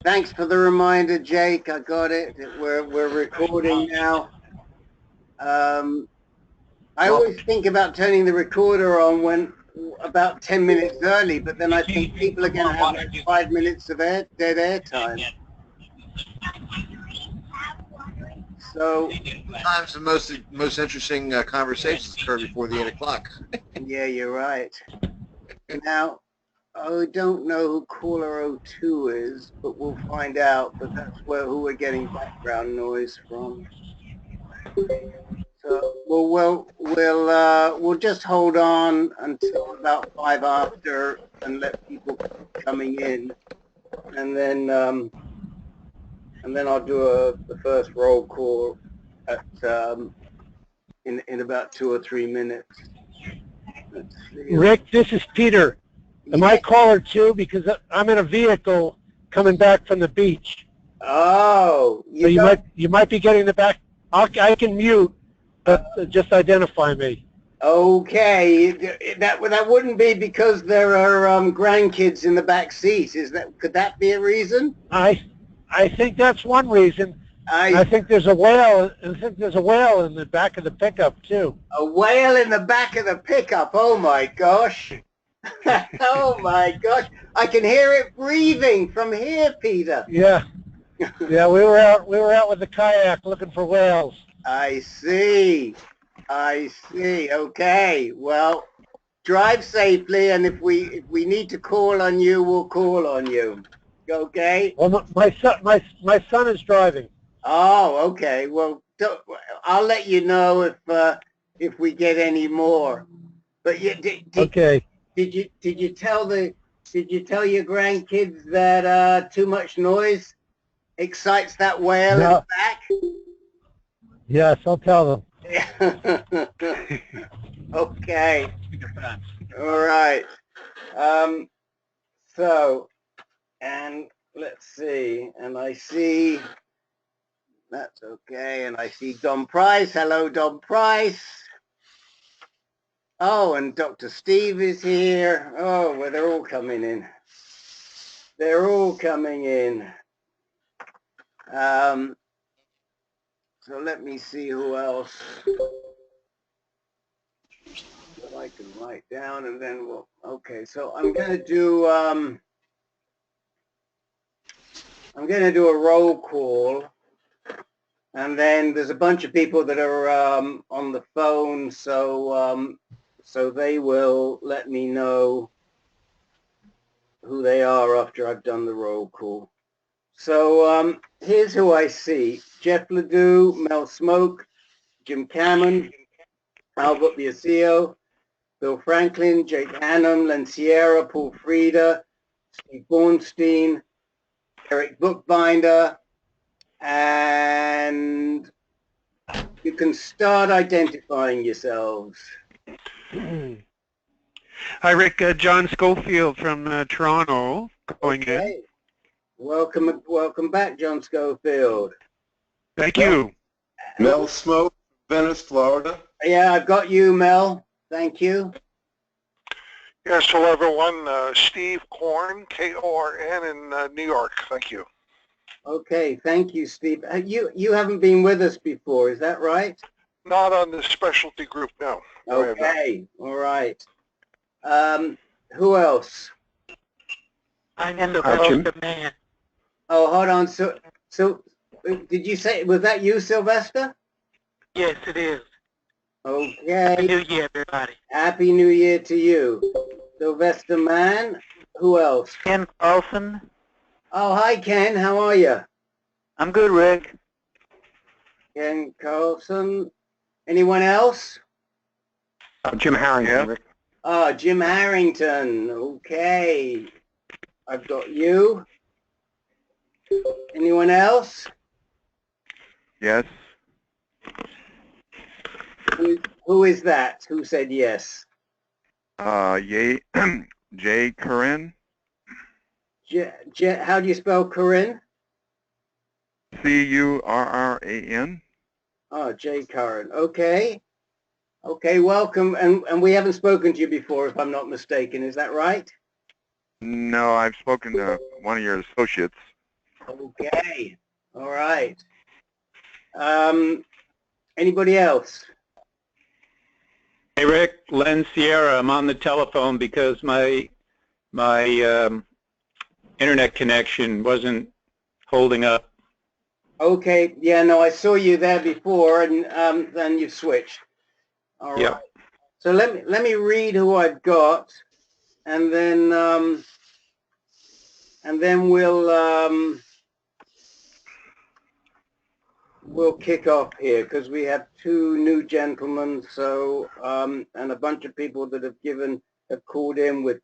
Thanks for the reminder, Jake. I got it. We're recording now. I always think about turning the recorder on when about 10 minutes early, but then I think people are going to have like 5 minutes of dead air time. So sometimes the most interesting conversations occur before the 8 o'clock. Yeah, you're right. Now, I don't know who caller 02 is, but we'll find out. But that's who we're getting background noise from. So we'll just hold on until about 5 after and let people keep coming in, and then I'll do the first roll call at in about 2 or 3 minutes. Rick, this is Peter. Am I caller 2? Because I'm in a vehicle coming back from the beach. Oh, so you might be getting the back. I can mute, but just identify me. Okay, that wouldn't be because there are grandkids in the back seat. Could that be a reason? I think that's one reason. I think there's a whale. I think there's a whale in the back of the pickup too. A whale in the back of the pickup. Oh my gosh. Oh my gosh. I can hear it breathing from here, Peter. Yeah. Yeah, we were out with the kayak looking for whales. I see. Okay. Well, drive safely, and if we need to call on you, we'll call on you. Okay? Well, my son is driving. Oh, okay. Well, I'll let you know if we get any more. But okay. Did you tell your grandkids that too much noise excites that whale in the back? Yes, I'll tell them. Okay. All right. So, and let's see. And I see that's okay. And I see Don Price. Hello, Don Price. Oh, and Dr. Steve is here. Oh, well, they're all coming in. They're all coming in. So let me see who else that I can write down, and then we'll. Okay, so I'm gonna do a roll call, and then there's a bunch of people that are on the phone, so they will let me know who they are after I've done the roll call. So here's who I see: Jeff Ledoux, Mel Smoke, Jim Cameron, Albert Biasio, Bill Franklin, Jake Hannum, Len Sierra, Paul Frieda, Steve Bornstein, Eric Bookbinder, and you can start identifying yourselves. Hi, Rick. John Schofield from Toronto calling in. Welcome back, John Schofield. Thank you. Mel Smoke, Venice, Florida. Yeah, I've got you, Mel. Thank you. Yes, hello everyone. Steve Korn, K-O-R-N in New York. Thank you. Okay, thank you, Steve. You haven't been with us before, is that right? Not on the specialty group, no. Okay, all right. Who else? I'm Sylvester Man. Oh, hold on. So did you say, was that you, Sylvester? Yes, it is. Okay. Happy New Year, everybody. Happy New Year to you. Sylvester Mann. Who else? Ken Carlson. Oh, hi, Ken. How are you? I'm good, Rick. Ken Carlson. Anyone else? Jim Harrington, Rick. Oh, Jim Harrington. Okay. I've got you. Anyone else? Yes. Who is that? Who said yes? Jay Curran. How do you spell Corinne? C-U-R-R-A-N. Oh, Jay Curran. Okay. Okay, welcome. And we haven't spoken to you before, if I'm not mistaken. Is that right? No, I've spoken to one of your associates. Okay. All right. Anybody else? Hey Rick, Len Sierra. I'm on the telephone because my internet connection wasn't holding up. Okay. Yeah. No, I saw you there before, and then you switched. All right. Yep. So let me read who I've got, and then we'll kick off here because we have two new gentlemen. So and a bunch of people that have called in with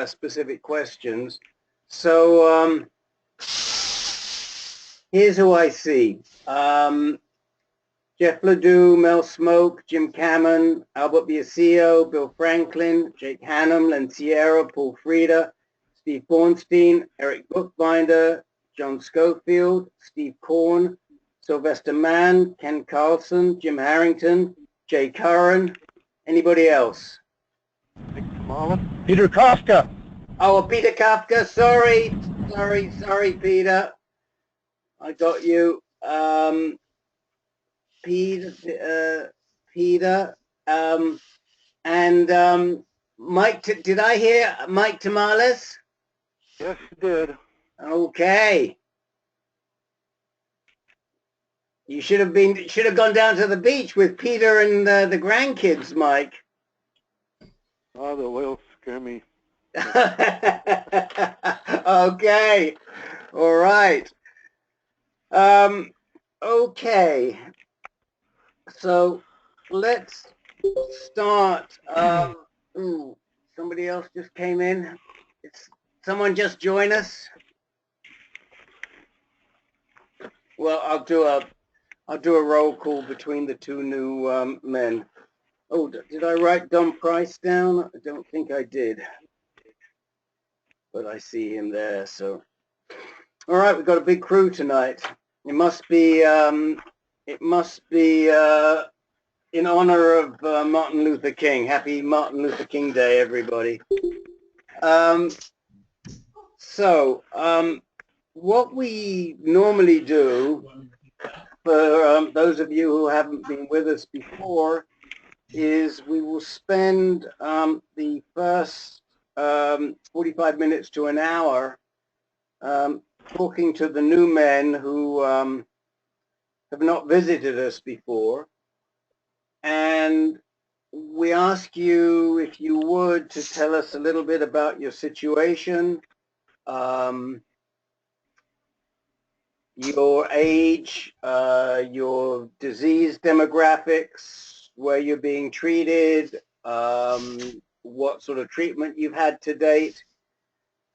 specific questions. So here's who I see. Jeff Ledoux, Mel Smoke, Jim Cameron, Albert Biasio, Bill Franklin, Jake Hannum, Len Sierra, Paul Frieda, Steve Bornstein, Eric Bookbinder, John Schofield, Steve Korn, Sylvester Mann, Ken Carlson, Jim Harrington, Jay Curran. Anybody else? Peter Kafka. Oh, Peter Kafka. Sorry, Peter. I got you. Peter, and Mike. Did I hear Mike Tamales? Yes, you did. Okay. You should have gone down to the beach with Peter and the grandkids, Mike. Oh, the whales scare me. Okay. All right. Okay. So let's start. Ooh, somebody else just came in. Someone just joined us. Well, I'll do a roll call between the two new men. Oh, did I write Don Price down? I don't think I did, but I see him there. So, all right, we've got a big crew tonight. It must be in honor of Martin Luther King. Happy Martin Luther King Day, everybody. What we normally do, for those of you who haven't been with us before, is we will spend the first 45 minutes to an hour talking to the new men who have not visited us before. And we ask you, if you would, to tell us a little bit about your situation, your age, your disease demographics, where you're being treated, what sort of treatment you've had to date.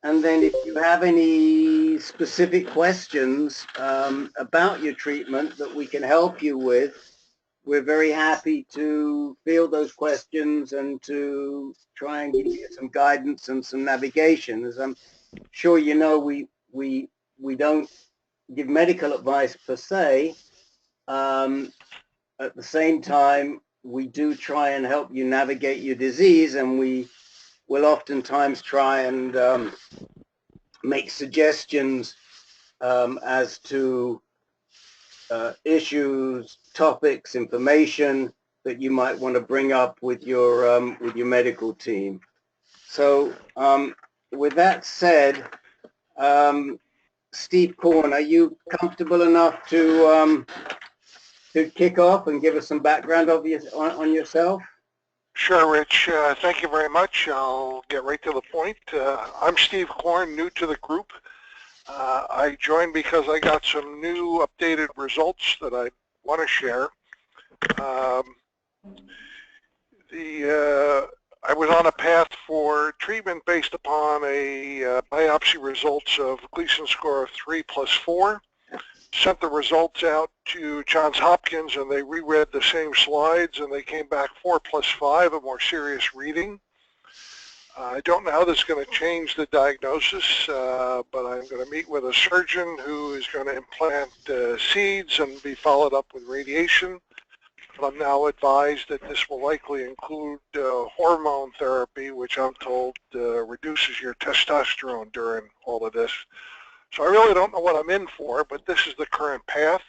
And then if you have any specific questions about your treatment that we can help you with, we're very happy to field those questions and to try and give you some guidance and some navigation. As I'm sure you know, we don't give medical advice per se. At the same time, we do try and help you navigate your disease, and we will oftentimes try and make suggestions as to issues, topics, information that you might want to bring up with your medical team. So with that said, Steve Korn, are you comfortable enough to kick off and give us some background on yourself? Sure, Rich. Thank you very much. I'll get right to the point. I'm Steve Korn, new to the group. I joined because I got some new updated results that I want to share. I was on a path for treatment based upon a biopsy results of Gleason score of 3+4. Sent the results out to Johns Hopkins, and they reread the same slides, and they came back 4+5, a more serious reading. I don't know how this is going to change the diagnosis, but I'm going to meet with a surgeon who is going to implant seeds and be followed up with radiation. But I'm now advised that this will likely include hormone therapy, which I'm told reduces your testosterone during all of this. So I really don't know what I'm in for, but this is the current path.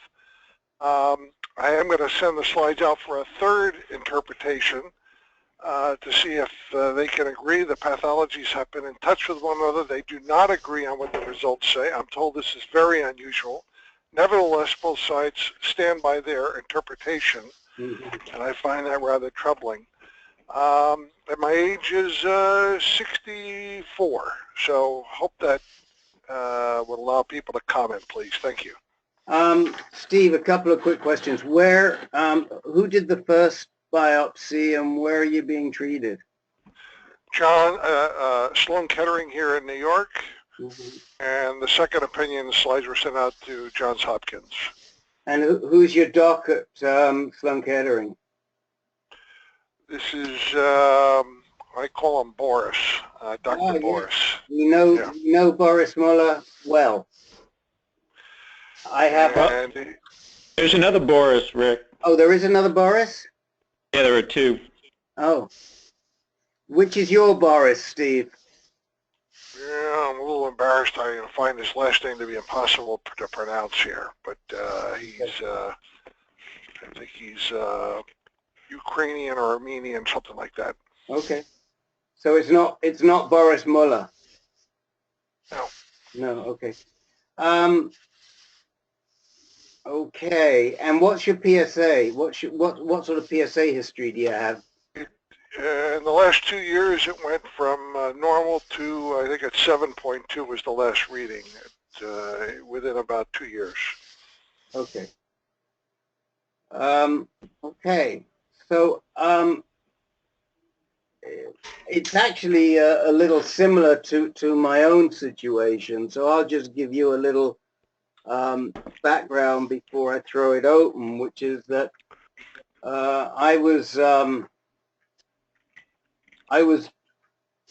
I am going to send the slides out for a third interpretation to see if they can agree. The pathologies have been in touch with one another. They do not agree on what the results say. I'm told this is very unusual. Nevertheless, both sides stand by their interpretation, and I find that rather troubling. And my age is 64, so hope that would allow people to comment, please. Thank you. Steve, a couple of quick questions. Who did the first biopsy and where are you being treated? John, Sloan Kettering here in New York, and the second opinion slides were sent out to Johns Hopkins. And who's your doc at Sloan Kettering? This is, I call him Boris, Dr. Boris. You know Boris Muller well. I have. There's another Boris, Rick. Oh, there is another Boris? Yeah, there are two. Oh. Which is your Boris, Steve? Yeah, I'm a little embarrassed. I find his last name to be impossible to pronounce here, but he's, I think he's Ukrainian or Armenian, something like that. Okay. So it's not Boris Muller. No. No. Okay. Okay. And what's your PSA? What sort of PSA history do you have? In the last 2 years, it went from normal to, I think, at 7.2 was the last reading within about 2 years. Okay. Okay. So it's actually a little similar to my own situation. So I'll just give you a little background before I throw it open, which is that I was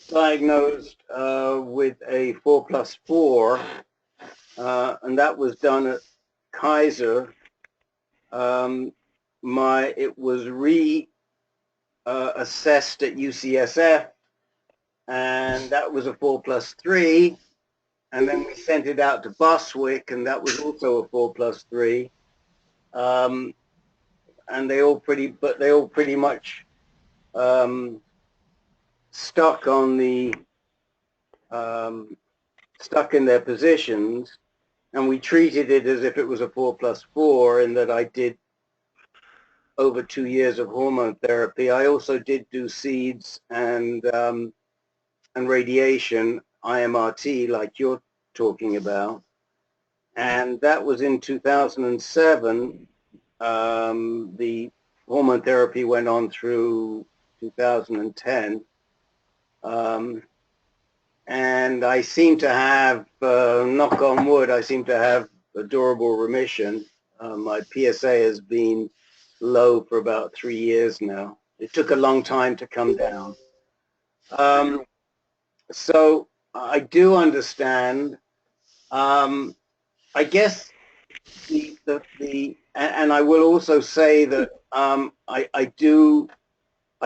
diagnosed with a 4+4, and that was done at Kaiser. It was assessed at UCSF, and that was a 4+3, and then we sent it out to Boswick, and that was also a 4+3, and they all pretty much stuck in their positions, and we treated it as if it was a 4+4, in that I did over 2 years of hormone therapy. I also did do seeds and radiation, IMRT, like you're talking about, and that was in 2007. The hormone therapy went on through 2010. And I seem to have, knock on wood, I seem to have a durable remission. My PSA has been low for about 3 years now. It took a long time to come down. So I do understand. I guess and I will also say that I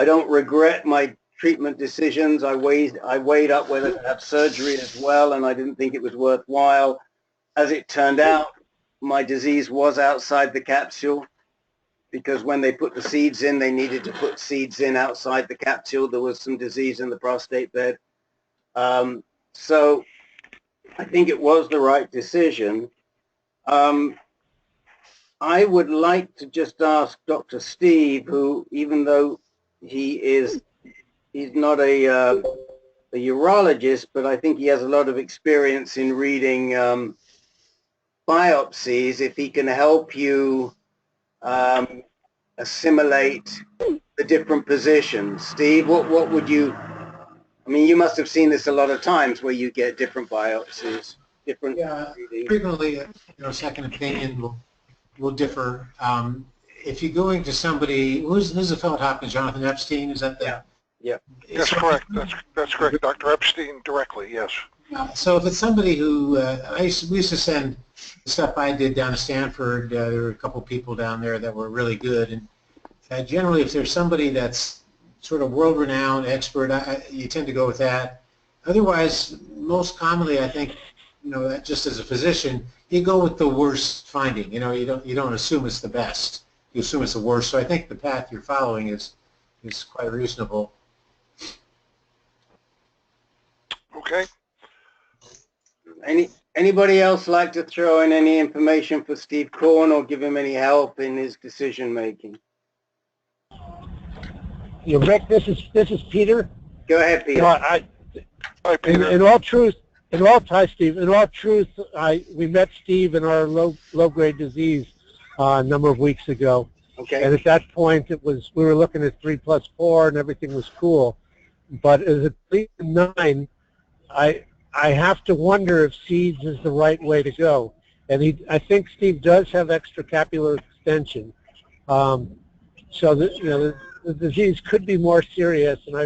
don't regret my treatment decisions. I weighed up whether to have surgery as well, and I didn't think it was worthwhile. As it turned out, my disease was outside the capsule, because when they put the seeds in, they needed to put seeds in outside the capsule. There was some disease in the prostate bed. So I think it was the right decision. I would like to just ask Dr. Steve, who, even though he's not a urologist, but I think he has a lot of experience in reading biopsies, if he can help you assimilate the different positions. Steve, what would you, I mean, you must have seen this a lot of times where you get different biopsies, different readings. Frequently, second opinion will differ. If you're going to somebody, who's the fellow Hopkins, Jonathan Epstein, is that the? Yeah. That's correct. That's correct. Dr. Epstein directly, yes. So if it's somebody who, we used to send the stuff I did down to Stanford. There were a couple people down there that were really good. And generally, if there's somebody that's sort of world-renowned expert, you tend to go with that. Otherwise, most commonly, I think that just as a physician, you go with the worst finding. You don't assume it's the best. You assume it's the worst. So I think the path you're following is quite reasonable. Okay. Anybody else like to throw in any information for Steve Korn or give him any help in his decision making? Yeah, Rick, this is Peter. Go ahead, Peter. Hi, Peter. In all truth, hi Steve. In all truth, we met Steve in our low grade disease a number of weeks ago. Okay. And at that point, we were looking at 3+4 and everything was cool. But as a 3 and 9, I have to wonder if seeds is the right way to go. And I think Steve does have extracapular extension. So the disease could be more serious. And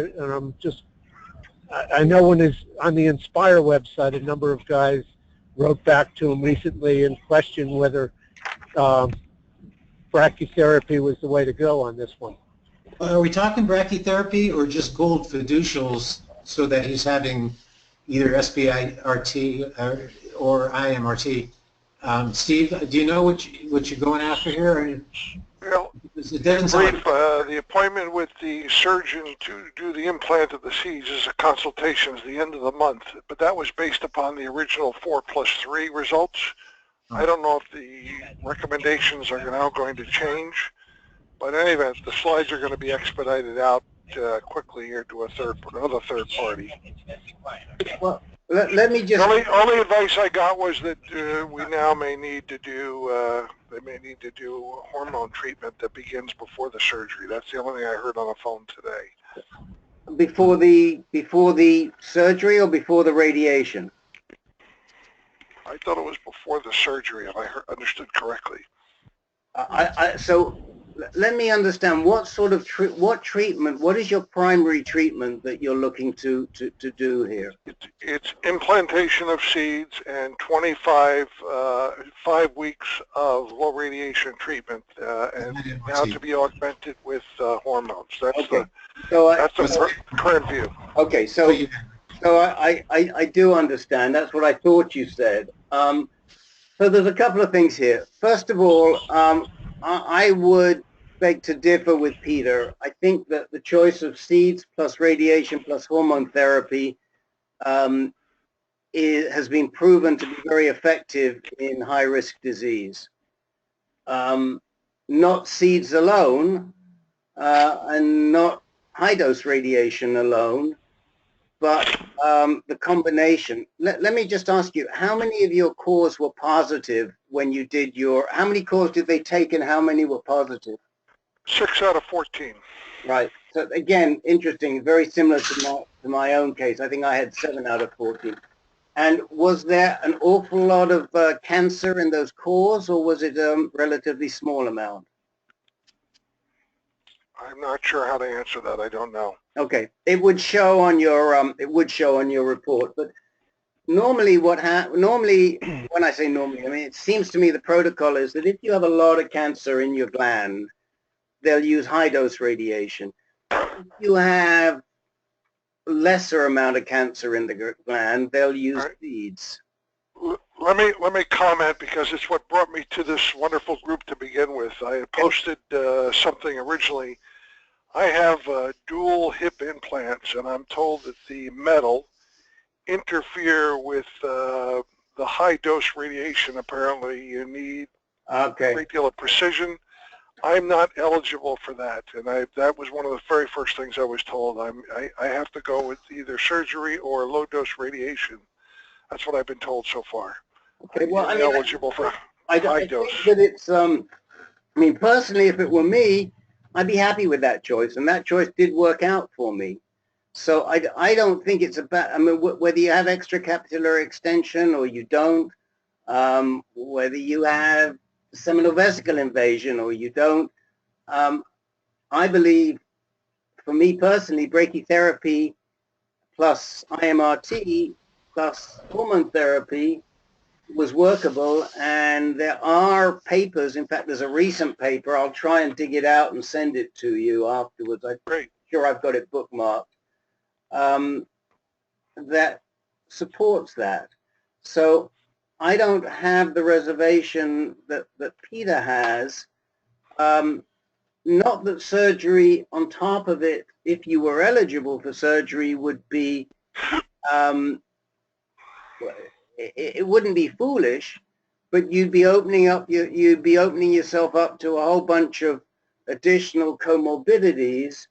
I know on the Inspire website, a number of guys wrote back to him recently and questioned whether brachytherapy was the way to go on this one. Are we talking brachytherapy or just gold fiducials so that he's having either SBIRT or IMRT? Steve, do you know what you're going after here? Well, it doesn't sound the appointment with the surgeon to do the implant of the seeds is a consultation at the end of the month, but that was based upon the original 4+3 results. I don't know if the recommendations are now going to change, but in any event, the slides are going to be expedited out quickly here to another third party. Well, let me just. Only advice I got was that we now may need to do hormone treatment that begins before the surgery. That's the only thing I heard on the phone today. Before the surgery or before the radiation? I thought it was before the surgery, if I understood correctly. So let me understand what sort of treatment. What is your primary treatment that you're looking to do here? It's implantation of seeds and 5 weeks of low radiation treatment, and now to be augmented with hormones. That's okay. That's the current view. Okay, so I do understand. That's what I thought you said. So there's a couple of things here. First of all, I would beg to differ with Peter. I think that the choice of seeds plus radiation plus hormone therapy has been proven to be very effective in high-risk disease. Not seeds alone and not high-dose radiation alone, but the combination. Let me just ask you, how many of your cores were positive when you did how many cores did they take and how many were positive? 6 out of 14. Right. So again, interesting, very similar to my own case. I think I had 7 out of 14. And was there an awful lot of cancer in those cores, or was it a relatively small amount? I'm not sure how to answer that. I don't know. Okay, it would show on your report. But normally, when I say normally, I mean it seems to me the protocol is that if you have a lot of cancer in your gland, they'll use high dose radiation. If you have lesser amount of cancer in the gland, they'll use seeds. Let me comment, because it's what brought me to this wonderful group to begin with. I had posted something originally. I have dual hip implants, and I'm told that the metal interfere with the high dose radiation. Apparently, you need a great deal of precision. I'm not eligible for that, and that was one of the very first things I was told. I have to go with either surgery or low dose radiation. That's what I've been told so far. Okay, well, I'm eligible for high dose. Think that it's, I mean, personally, if it were me, I'd be happy with that choice, and that choice did work out for me. So I don't think it's about, I mean, whether you have extracapsular extension or you don't, whether you have seminal vesicle invasion or you don't, I believe, for me personally, brachytherapy plus IMRT plus hormone therapy was workable, and there are papers. In fact, there's a recent paper. I'll try and dig it out and send it to you afterwards. I'm sure I've got it bookmarked. That supports that. So I don't have the reservation that Peter has. Not that surgery on top of it, if you were eligible for surgery, would be, it wouldn't be foolish, but you'd be opening yourself up to a whole bunch of additional comorbidities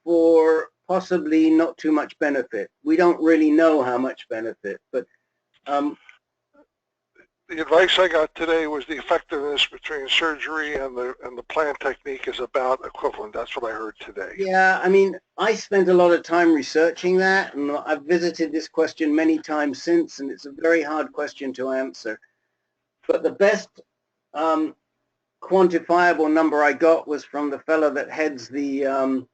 for possibly not too much benefit. We don't really know how much benefit, but the advice I got today was the effectiveness between surgery and the plan technique is about equivalent. That's what I heard today. Yeah, I mean, I spent a lot of time researching that, and I've visited this question many times since, and it's a very hard question to answer. But the best quantifiable number I got was from the fellow that heads the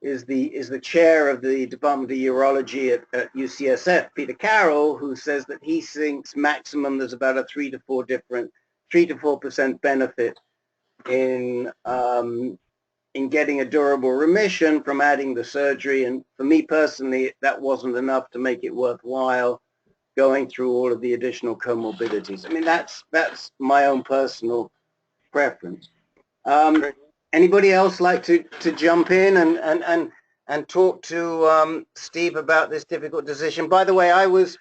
is the chair of the Department of Urology at UCSF, Peter Carroll, who says that he thinks maximum there's about a 3 to 4% benefit in getting a durable remission from adding the surgery. And for me personally, that wasn't enough to make it worthwhile going through all of the additional comorbidities. I mean, that's my own personal preference. Okay. Anybody else like to jump in and talk to Steve about this difficult decision? By the way, I was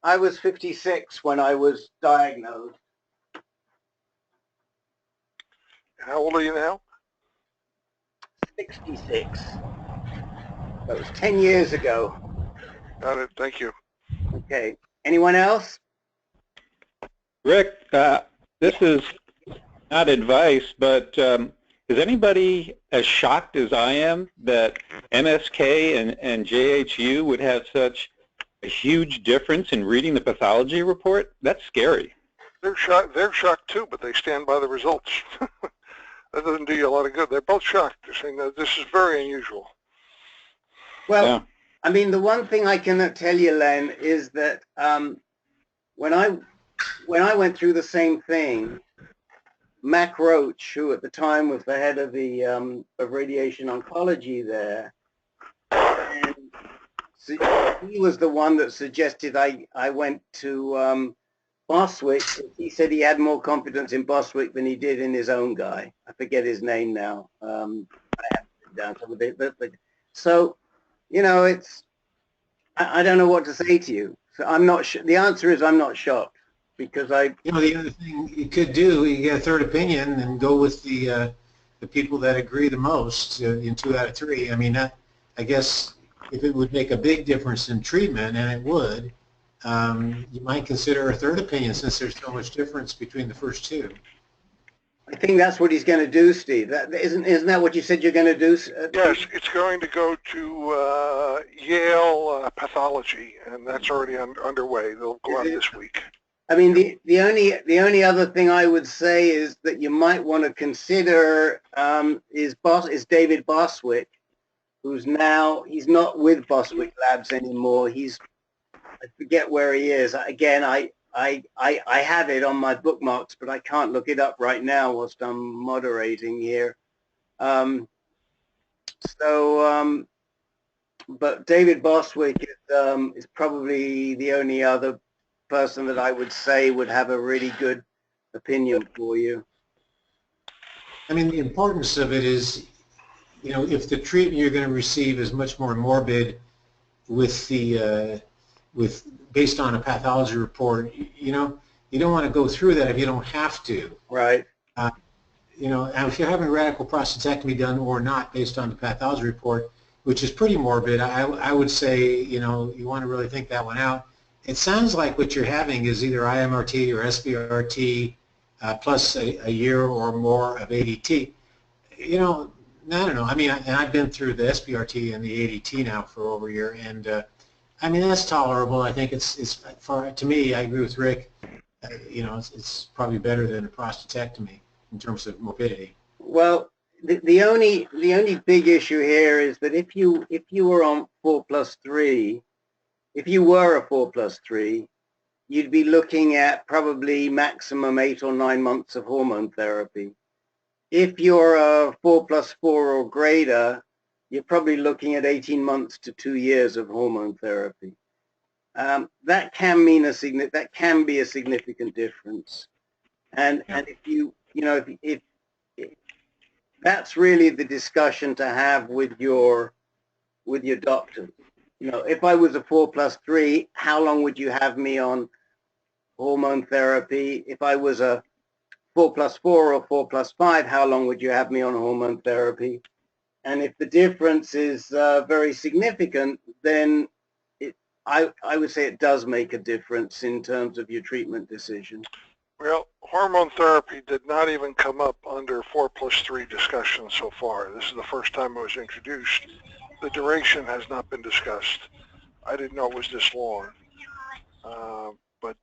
56 when I was diagnosed. How old are you now? 66. That was 10 years ago. Got it. Thank you. Okay. Anyone else? Rick, this is not advice, but is anybody as shocked as I am that MSK and JHU would have such a huge difference in reading the pathology report? That's scary. They're shocked too, but they stand by the results. That doesn't do you a lot of good. They're both shocked. They're saying that this is very unusual. Well, Yeah. I mean, the one thing I can tell you, Len, is that when I went through the same thing, Mac Roach, who at the time was the head of the of radiation oncology there, and he was the one that suggested I went to Boswick. He said he had more confidence in Boswick than he did in his own guy. I forget his name now. I have it down some of it, but so you know, it's I don't know what to say to you. So I'm not. The answer is I'm not shocked. Because You know, the other thing you could do, you get a third opinion and go with the people that agree the most in 2 out of 3. I mean, that, I guess if it would make a big difference in treatment, and it would, you might consider a third opinion since there's so much difference between the first 2. I think that's what he's going to do, Steve. Isn't that what you said you're going to do? Yes, it's going to go to Yale pathology, and that's already underway. They'll go out this week. I mean, the only other thing I would say is that you might want to consider is David Boswick, who's now, he's not with Boswick Labs anymore. I forget where he is. Again, I have it on my bookmarks, but I can't look it up right now whilst I'm moderating here. But David Boswick is probably the only other person that I would say would have a really good opinion for you. I mean, the importance of it is, you know, if the treatment you're going to receive is much more morbid with the based on a pathology report, you know, you don't want to go through that if you don't have to. Right. You know, and if you're having radical prostatectomy done or not based on the pathology report, which is pretty morbid, I would say, you know, you want to really think that one out. It sounds like what you're having is either IMRT or SBRT plus a year or more of ADT. You know, I don't know. I mean, and I've been through the SBRT and the ADT now for over a year, and I mean, that's tolerable. I think it's to me, I agree with Rick. You know, it's probably better than a prostatectomy in terms of morbidity. Well, the only big issue here is that if you were on 4+3, if you were a 4+3, you'd be looking at probably maximum 8 or 9 months of hormone therapy. If you're a 4+4 or greater, you're probably looking at 18 months to 2 years of hormone therapy. that can mean that can be a significant difference. And if if that's really the discussion to have with your doctor. If I was a 4+3, how long would you have me on hormone therapy? If I was a 4+4 or 4+5, how long would you have me on hormone therapy? And if the difference is very significant, then I would say it does make a difference in terms of your treatment decision. Well, hormone therapy did not even come up under 4+3 discussion so far. This is the first time it was introduced. The duration has not been discussed. I didn't know it was this long. But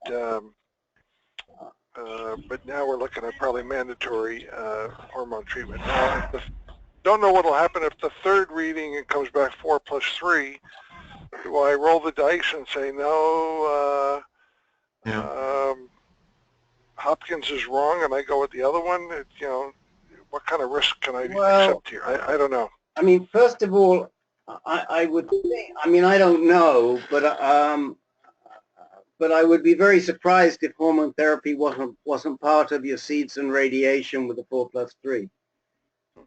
now we're looking at probably mandatory hormone treatment. Now, don't know what will happen if the third reading it comes back 4+3. Do I roll the dice and say no? Hopkins is wrong, and I go with the other one. What kind of risk can I accept here? I don't know. I mean, first of all, I would think. I mean, I don't know, but I would be very surprised if hormone therapy wasn't part of your seeds and radiation with the 4+3.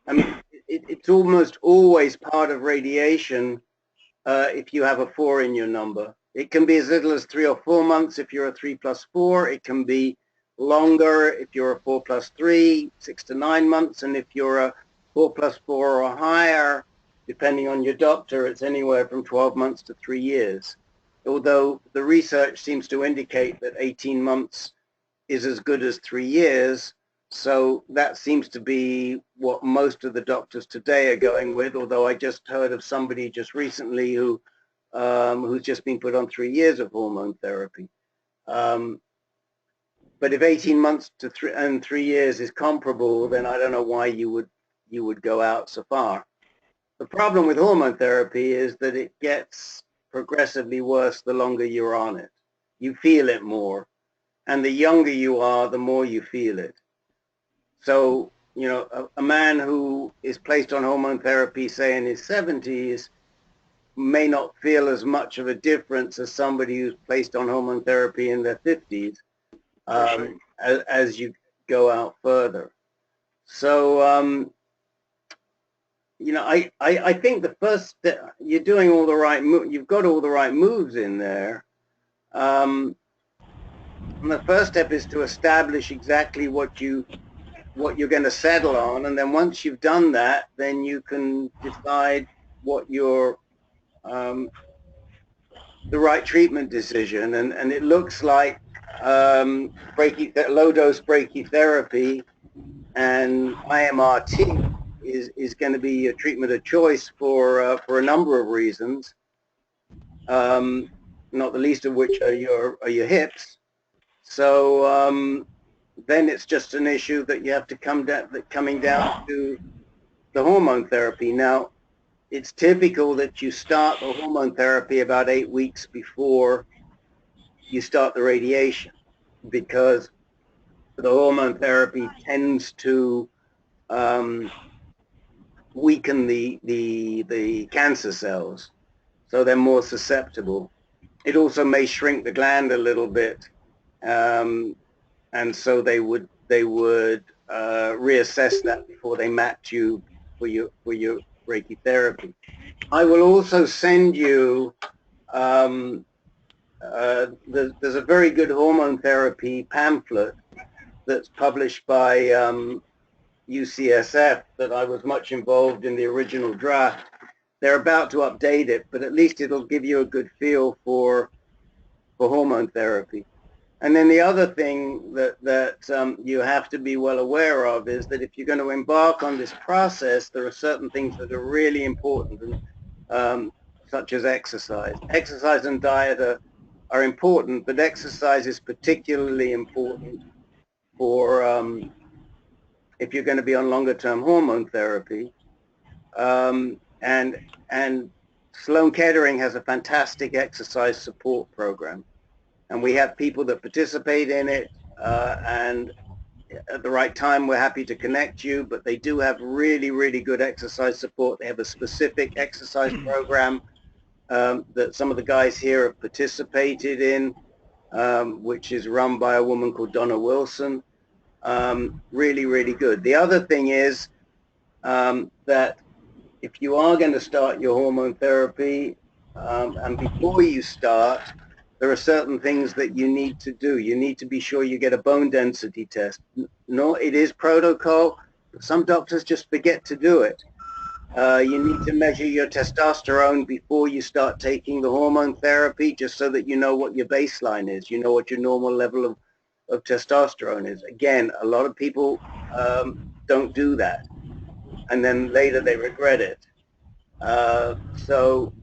I mean, it's almost always part of radiation if you have a 4 in your number. It can be as little as 3 or 4 months if you're a 3+4. It can be longer if you're a 4+3, 6 to 9 months, and if you're a 4+4 or higher, depending on your doctor, it's anywhere from 12 months to 3 years. Although the research seems to indicate that 18 months is as good as 3 years, so that seems to be what most of the doctors today are going with, although I just heard of somebody just recently who's just been put on 3 years of hormone therapy. But if 18 months to 3 years is comparable, then I don't know why you would go out so far. The problem with hormone therapy is that it gets progressively worse the longer you're on it. You feel it more, and the younger you are, the more you feel it. So, a man who is placed on hormone therapy, say in his 70s, may not feel as much of a difference as somebody who's placed on hormone therapy in their 50s as you go out further. So, I think the first step, you're doing all the right you've got all the right moves in there. And the first step is to establish exactly what you're going to settle on, and then once you've done that, then you can decide what your the right treatment decision. And it looks like low-dose brachytherapy and IMRT is going to be a treatment of choice for a number of reasons, not the least of which are your hips. So then it's just an issue that you have to coming down to the hormone therapy. Now, it's typical that you start the hormone therapy about 8 weeks before you start the radiation, because the hormone therapy tends to weaken the cancer cells, so they're more susceptible. It also may shrink the gland a little bit, and so they would reassess that before they match you for your brachytherapy. I will also send you there's a very good hormone therapy pamphlet that's published by UCSF that I was much involved in the original draft. They're about to update it, but at least it'll give you a good feel for hormone therapy. And then the other thing that you have to be well aware of is that if you're going to embark on this process, there are certain things that are really important, such as exercise. Exercise and diet are important, but exercise is particularly important for if you're going to be on longer-term hormone therapy. And Sloan Kettering has a fantastic exercise support program. And we have people that participate in it, and at the right time, we're happy to connect you, but they do have really, really good exercise support. They have a specific exercise program that some of the guys here have participated in, which is run by a woman called Donna Wilson. Really, really good. The other thing is that if you are going to start your hormone therapy, and before you start, there are certain things that you need to do. You need to be sure you get a bone density test. No, it is protocol, but some doctors just forget to do it. You need to measure your testosterone before you start taking the hormone therapy, just so that you know what your baseline is. You know what your normal level of testosterone is. Again, a lot of people don't do that, and then later they regret it. So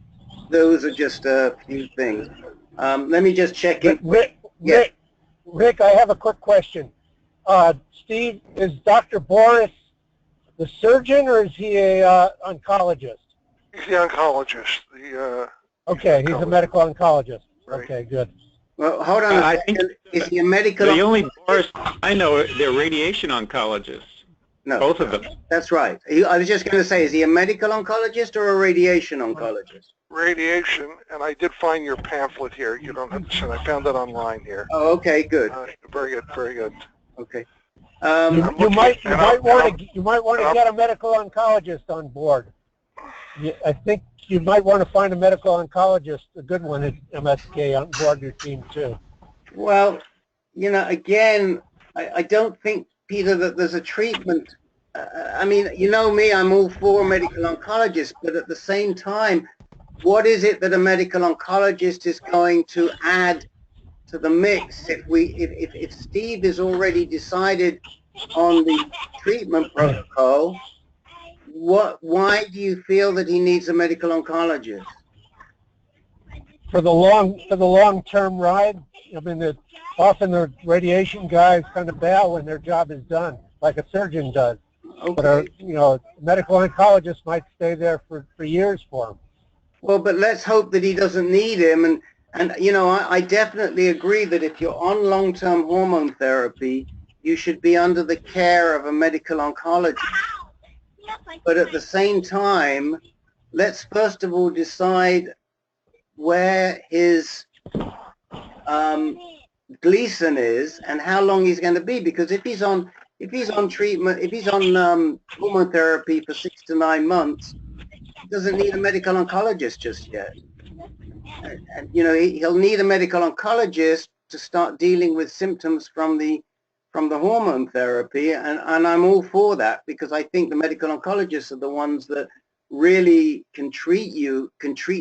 those are just a few things. Let me just check in. Rick, I have a quick question. Steve, is Dr. Boris the surgeon, or is he a oncologist? He's the oncologist. Okay, he's a medical oncologist. Right. Okay, good. Well, hold on a second. Is he a medical? The only Boris I know, they're radiation oncologists. No, both of them. That's right. I was just going to say, is he a medical oncologist or a radiation oncologist? Radiation, and I did find your pamphlet here. You don't have to send. I found it online here. Oh, okay, good. Very good, very good. Okay. You might want to get a medical oncologist on board. I think you might want to find a medical oncologist, a good one at MSK, on board your team too. Well, again, I don't think, Peter, that there's a treatment. I mean, you know me, I'm all for medical oncologists, but at the same time, what is it that a medical oncologist is going to add to the mix if Steve is already decided on the treatment protocol? Why do you feel that he needs a medical oncologist? For the long-term ride. I mean, often the radiation guys kind of bail when their job is done, like a surgeon does. Okay. But a medical oncologist might stay there for years for him. Well, but let's hope that he doesn't need him. And I definitely agree that if you're on long-term hormone therapy, you should be under the care of a medical oncologist. But at the same time, let's first of all decide where his Gleason is and how long he's going to be. Because if he's on treatment, if he's on hormone therapy for 6 to 9 months, he doesn't need a medical oncologist just yet. And he'll need a medical oncologist to start dealing with symptoms from the hormone therapy, and I'm all for that, because I think the medical oncologists are the ones that really can treat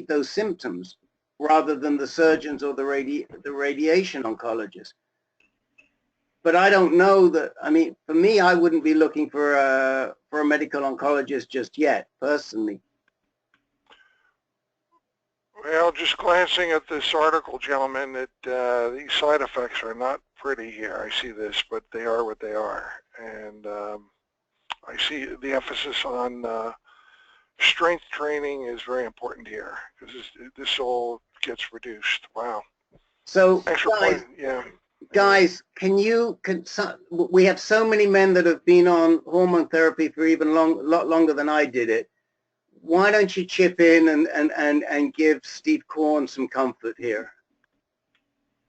those symptoms, rather than the surgeons or the radiation oncologists. But I don't know that. I mean, for me, I wouldn't be looking for a medical oncologist just yet, personally. Well, just glancing at this article, gentlemen, that these side effects are not pretty here. I see this, but they are what they are. And I see the emphasis on strength training is very important here, because this all gets reduced. Wow. So, guys, we have so many men that have been on hormone therapy for even a lot longer than I did it. Why don't you chip in and give Steve Korn some comfort here?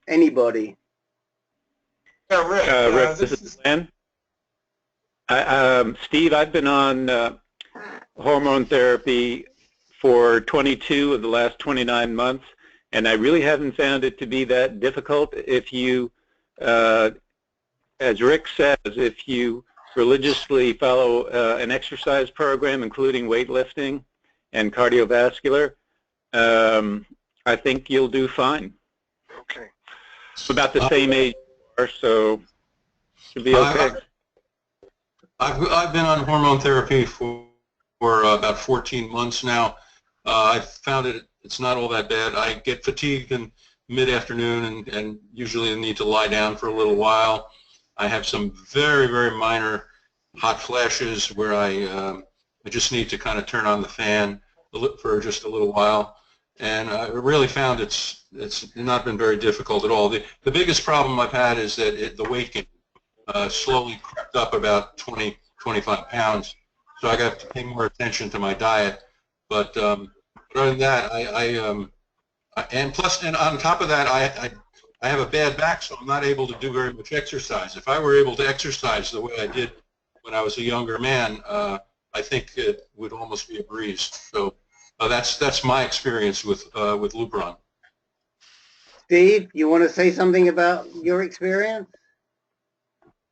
Anybody? Yeah, Rick, this is Glenn. Steve, I've been on hormone therapy for 22 of the last 29 months, and I really haven't found it to be that difficult. If you, as Rick says, if you religiously follow an exercise program, including weightlifting and cardiovascular, I think you'll do fine. Okay. It's about the same age you are, so should be okay. I've been on hormone therapy for about 14 months now. I found it's not all that bad. I get fatigue in mid-afternoon and usually need to lie down for a little while. I have some very, very minor hot flashes where I just need to kind of turn on the fan for just a little while, and I really found it's not been very difficult at all. The biggest problem I've had is that the weight gain slowly crept up about 25 pounds, so I got to pay more attention to my diet. But other than that, and plus, and on top of that, I have a bad back, so I'm not able to do very much exercise. If I were able to exercise the way I did when I was a younger man, I think it would almost be a breeze. So that's my experience with Lupron. Steve, you want to say something about your experience?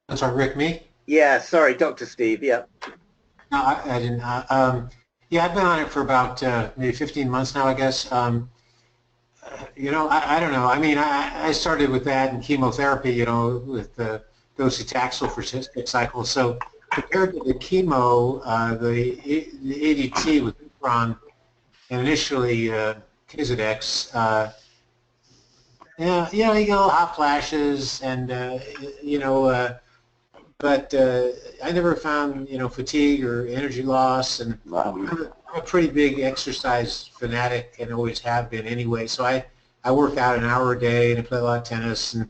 I'm sorry, Rick, me? Yeah, sorry, Dr. Steve, yeah. No, I didn't. Yeah, I've been on it for about maybe 15 months now, I guess. You know, I don't know. I mean, I started with that and chemotherapy, you know, with docetaxel for 6 cycles. So compared to the chemo, the ADT with Lupron and initially Kizodex, yeah, you know, you get little hot flashes and, you know, but I never found, you know, fatigue or energy loss, and I'm a pretty big exercise fanatic and always have been anyway. So I work out an hour a day and I play a lot of tennis, and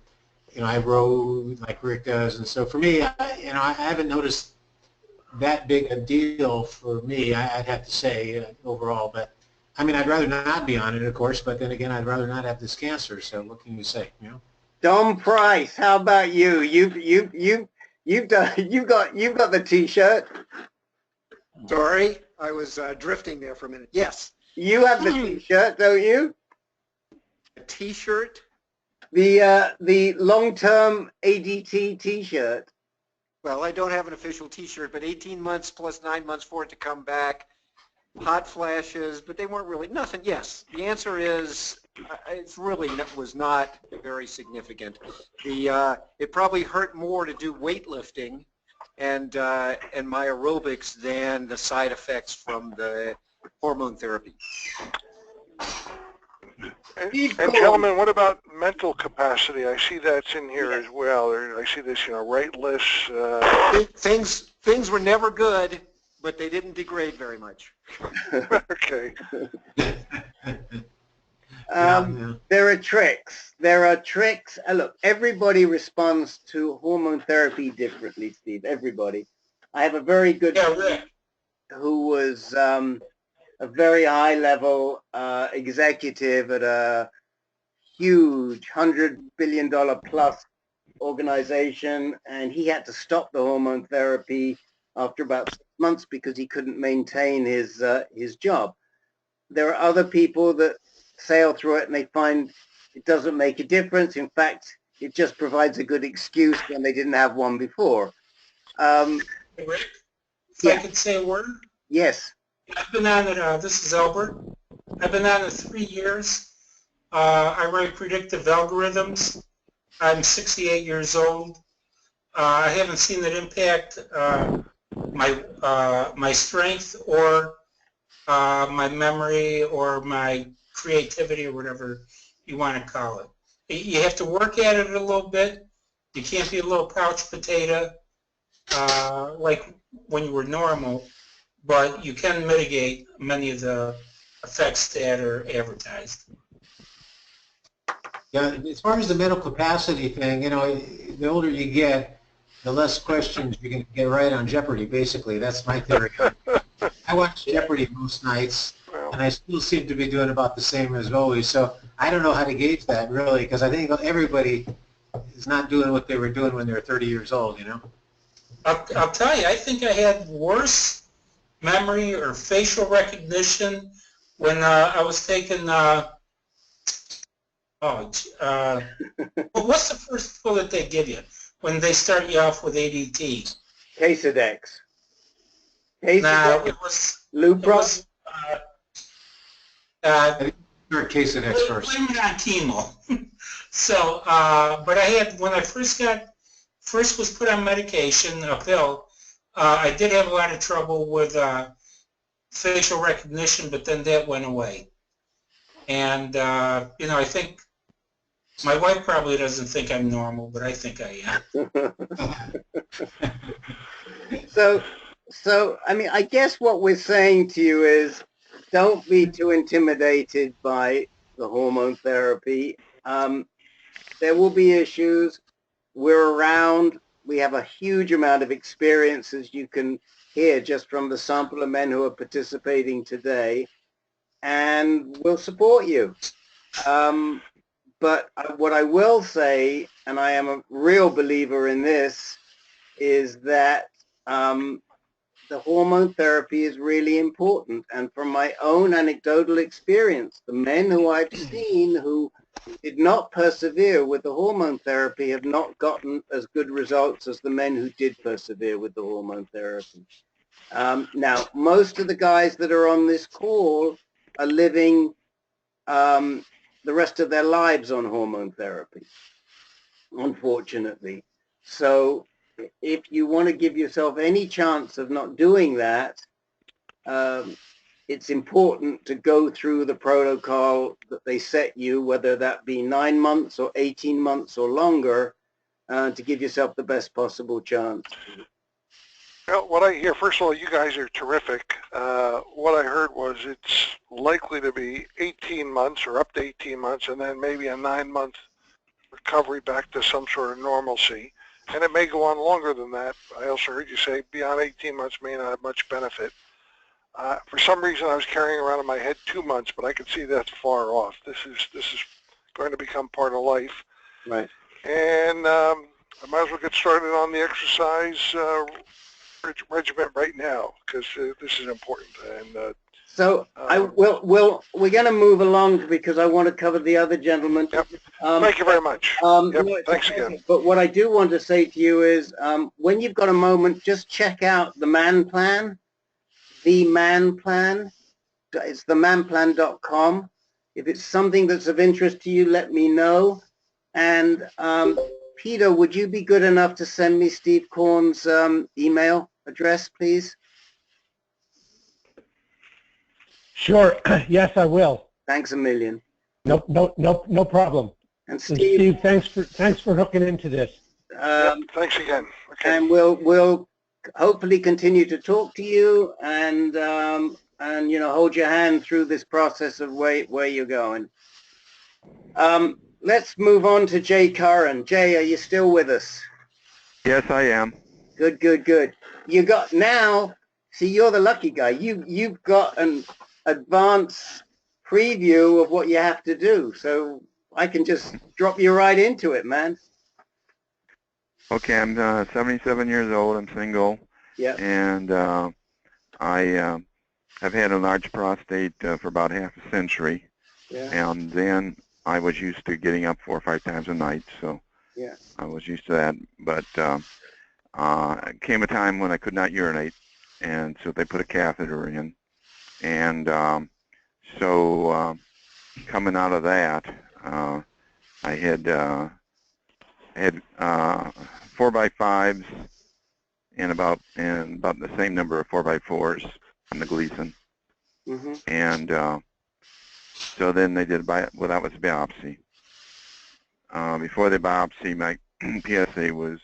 you know, I row like Rick does, and so for me, you know, I haven't noticed that big a deal for me. I'd have to say overall, but I mean, I'd rather not be on it, of course, but then again, I'd rather not have this cancer. So what can you say, you know? Don Price, how about you? You've got the T-shirt. Sorry, I was drifting there for a minute. Yes. You have the T-shirt, don't you? A T-shirt? The long-term ADT T-shirt. Well, I don't have an official T-shirt, but 18 months plus 9 months for it to come back. Hot flashes, but they weren't really nothing. Yes, the answer is it's really was not very significant. It probably hurt more to do weightlifting and my aerobics than the side effects from the hormone therapy. And gentlemen, what about mental capacity? I see that's in here as well. I see this, you know, rightless. Things were never good, but they didn't degrade very much. Okay. There are tricks. There are tricks. Look, everybody responds to hormone therapy differently, Steve. Everybody. I have a very good friend who was a very high-level executive at a huge $100 billion plus organization, and he had to stop the hormone therapy after about 6 months because he couldn't maintain his job. There are other people that sail through it and they find it doesn't make a difference. In fact, it just provides a good excuse when they didn't have one before. Rick, if I could say a word? Yes. I've been on it, this is Albert. I've been on it 3 years. I write predictive algorithms. I'm 68 years old. I haven't seen it impact my strength or my memory or my creativity or whatever you want to call it. You have to work at it a little bit. You can't be a little couch potato like when you were normal, but you can mitigate many of the effects that are advertised. Yeah, as far as the mental capacity thing, you know, the older you get, the less questions you can get right on Jeopardy, basically. That's my theory. I watch Jeopardy most nights, and I still seem to be doing about the same as always. So I don't know how to gauge that, really, because I think everybody is not doing what they were doing when they were 30 years old, you know? I'll tell you, I think I had worse memory or facial recognition when I was taking, what's the first pill that they give you when they start you off with ADT? Casodex. No, it was Lupron? Casodex first. Blame it on chemo. So, but I had, when I first was put on medication, a pill, I did have a lot of trouble with facial recognition, but then that went away. And, you know, I think my wife probably doesn't think I'm normal, but I think I am. So, I mean, I guess what we're saying to you is don't be too intimidated by the hormone therapy. There will be issues. We're around. We have a huge amount of experience, as you can hear just from the sample of men who are participating today. and we'll support you. But what I will say, and I am a real believer in this, is that the hormone therapy is really important. And from my own anecdotal experience, the men who I've seen who did not persevere with the hormone therapy have not gotten as good results as the men who did persevere with the hormone therapy. Now, most of the guys that are on this call are living the rest of their lives on hormone therapy, unfortunately. So if you want to give yourself any chance of not doing that, it's important to go through the protocol that they set you, whether that be 9 months or 18 months or longer, to give yourself the best possible chance. Well, what I hear, first of all, you guys are terrific. What I heard was it's likely to be 18 months or up to 18 months and then maybe a 9-month recovery back to some sort of normalcy. And it may go on longer than that. I also heard you say beyond 18 months may not have much benefit. For some reason, I was carrying around in my head 2 months, but I could see that's far off. This is going to become part of life. Right. And I might as well get started on the exercise regimen right now because this is important. And so we're going to move along because I want to cover the other gentleman. Yep. Thank you very much. Yep. Thanks again. But what I do want to say to you is when you've got a moment, just check out the Man Plan, the Man Plan. It's themanplan.com. If it's something that's of interest to you, let me know. And Peter, would you be good enough to send me Steve Korn's email address, please? Sure. Yes, I will. Thanks a million. No problem. And Steve, thanks for hooking into this. Thanks again. Okay. And we'll hopefully continue to talk to you and you know, hold your hand through this process of where you're going. Let's move on to Jay Curran. Jay, are you still with us? Yes, I am. Good. You got now. See, you're the lucky guy. You've got an advanced preview of what you have to do, so I can just drop you right into it, man. Okay, I'm 77 years old. I'm single. Yeah. And I have had a large prostate for about half a century. Yeah. And then I was used to getting up 4 or 5 times a night, so yeah, I was used to that. But came a time when I could not urinate, and so they put a catheter in. And so coming out of that, I had 4x5s and about the same number of 4x4s on the Gleason. Mm-hmm. And so then they did that was biopsy. Before the biopsy, my PSA was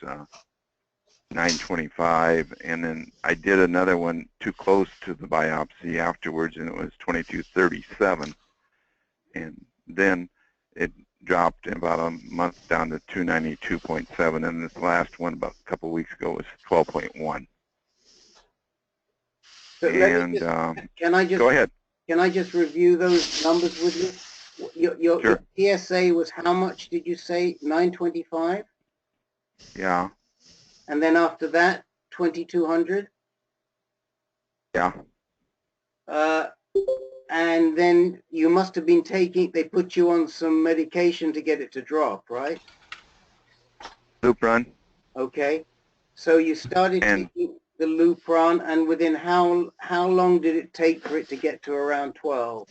925, and then I did another one too close to the biopsy afterwards, and it was 2237. And then it dropped in about a month down to 292.7, and this last one about a couple of weeks ago was 12.1. So and can I just go ahead? Can I just review those numbers with you? Your Sure. PSA was how much did you say? 925? Yeah. And then after that, 2200? Yeah. And then you must have been they put you on some medication to get it to drop, right? Lupron. Okay. So you started taking the Lupron, and within how long did it take for it to get to around 12?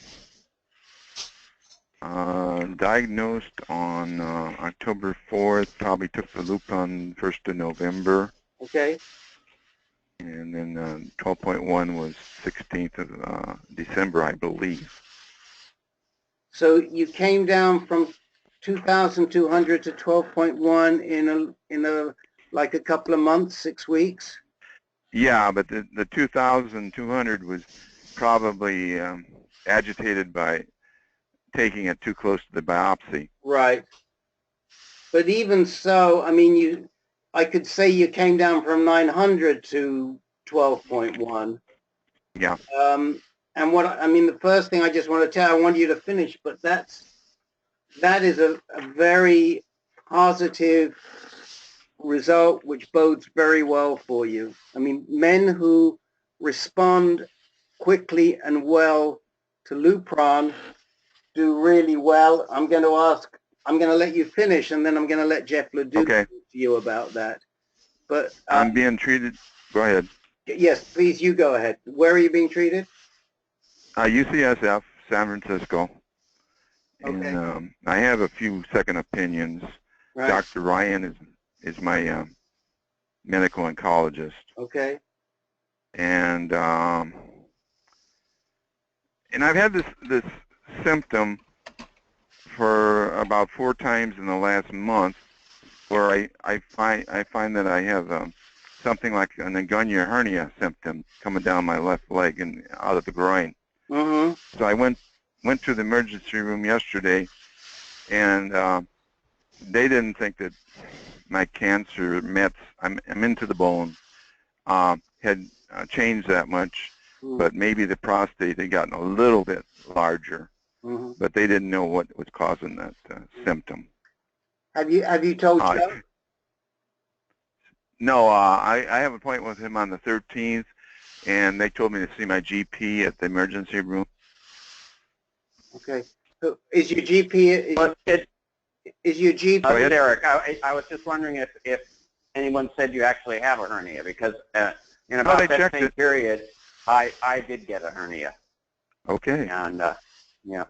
Diagnosed on October 4th, probably took the Lupron 1st of November. Okay. And then 12.1 was 16th of December, I believe. So you came down from 2,200 to 12.1 in a like a couple of months, 6 weeks? Yeah, but the 2,200 was probably agitated by taking it too close to the biopsy. Right. But even so, I mean, I could say you came down from 900 to 12.1. Yeah. And what I mean, the first thing I just want to tell, I want you to finish, but that is a very positive result, which bodes very well for you. I mean, men who respond quickly and well to Lupron do really well. I'm going to let you finish, and then I'm going to let Jeff Ledoux talk to you about that. But I'm being treated. Go ahead. Yes, please, you go ahead. Where are you being treated? UCSF, San Francisco. Okay. And I have a few second opinions. Right. Dr. Ryan is my medical oncologist. Okay. And I've had this symptom for about 4 times in the last month, where I find that I have something like an inguinal hernia symptom coming down my left leg and out of the groin. Mm-hmm. So I went to the emergency room yesterday, and they didn't think that my cancer mets, I'm into the bone, had changed that much, but maybe the prostate had gotten a little bit larger, but they didn't know what was causing that symptom. Have you told Chuck? No, I have an appointment with him on the 13th, and they told me to see my GP at the emergency room. Okay. So is your GP? Is your GP? Eric, I was just wondering if anyone said you actually have a hernia, because in about that same period, I did get a hernia. Okay. And yeah.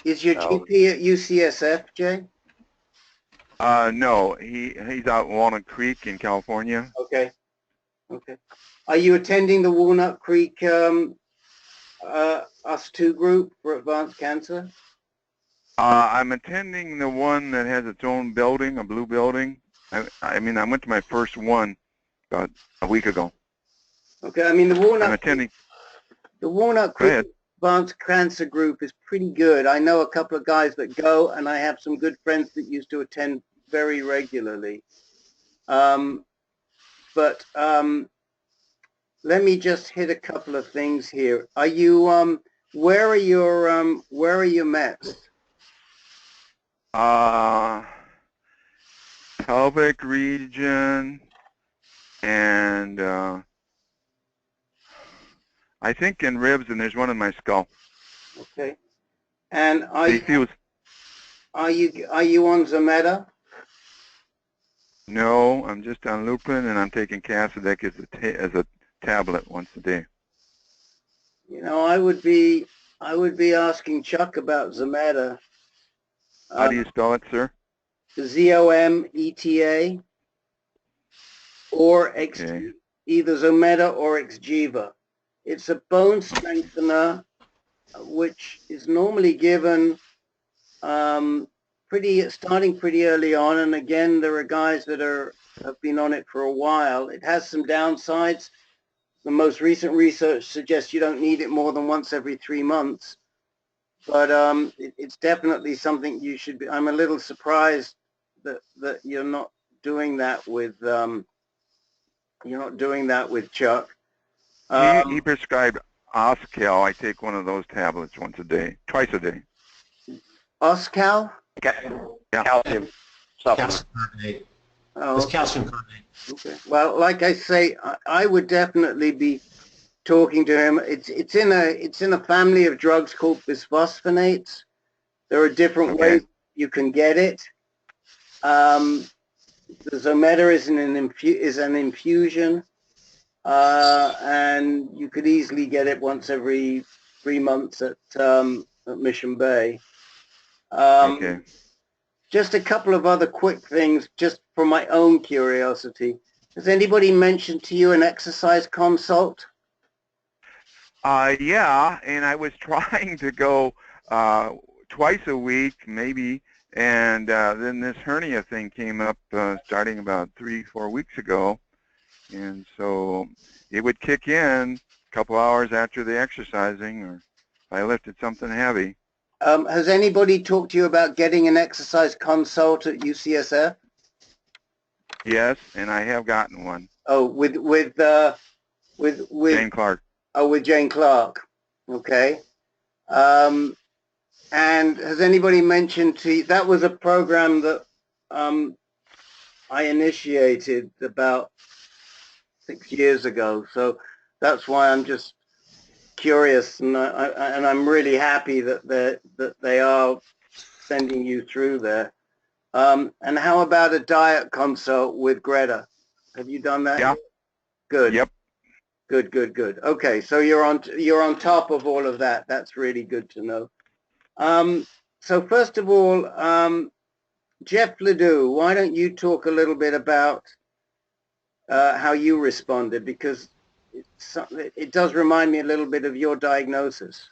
Is your GP at UCSF, Jay? No, he's out in Walnut Creek in California. Okay. Okay. Are you attending the Walnut Creek US2 group for advanced cancer? I'm attending the one that has its own building, a blue building. I mean, I went to my first one about a week ago. Okay. I mean, the Walnut Creek Advanced Cancer Group is pretty good. I know a couple of guys that go, and I have some good friends that used to attend very regularly. Let me just hit a couple of things here. Are you where are your mets? Pelvic region, and I think in ribs, and there's one in my skull. Okay. And are you on Zometa? No, I'm just on Lupron, and I'm taking Cassidic as a tablet once a day. You know, I would be asking Chuck about Zometa. How do you spell it, sir? Zometa, or either Zometa or Xgeva. It's a bone strengthener, which is normally given starting pretty early on. And again, there are guys that have been on it for a while. It has some downsides. The most recent research suggests you don't need it more than once every 3 months. But it's definitely something you should be. I'm a little surprised that you're not doing that with Chuck. He prescribed Oscal. I take one of those tablets twice a day. Oscal? Yeah. Calcium supplement. Carbonate. Oh, It's calcium carbonate. okay. Well, like I say, I would definitely be talking to him. It's in a family of drugs called bisphosphonates. There are different ways you can get it. The Zometa is an infusion, and you could easily get it once every 3 months at Mission Bay. Just a couple of other quick things, just for my own curiosity. Has anybody mentioned to you an exercise consult? Yeah, and I was trying to go twice a week, maybe, and then this hernia thing came up starting about 3-4 weeks ago, and so it would kick in a couple hours after the exercising, or if I lifted something heavy. Has anybody talked to you about getting an exercise consult at UCSF? Yes, and I have gotten one. Oh, with Jane Clark. Oh, with Jane Clark. Okay. And has anybody mentioned to you, that was a program that I initiated about 6 years ago. So that's why I'm just curious, and I'm really happy that they are sending you through there. And how about a diet consult with Greta? Have you done that? Yeah. Good. Yep. Good. Okay, so you're on top of all of that. That's really good to know. So first of all, Jeff Ledoux, why don't you talk a little bit about how you responded, because it does remind me a little bit of your diagnosis.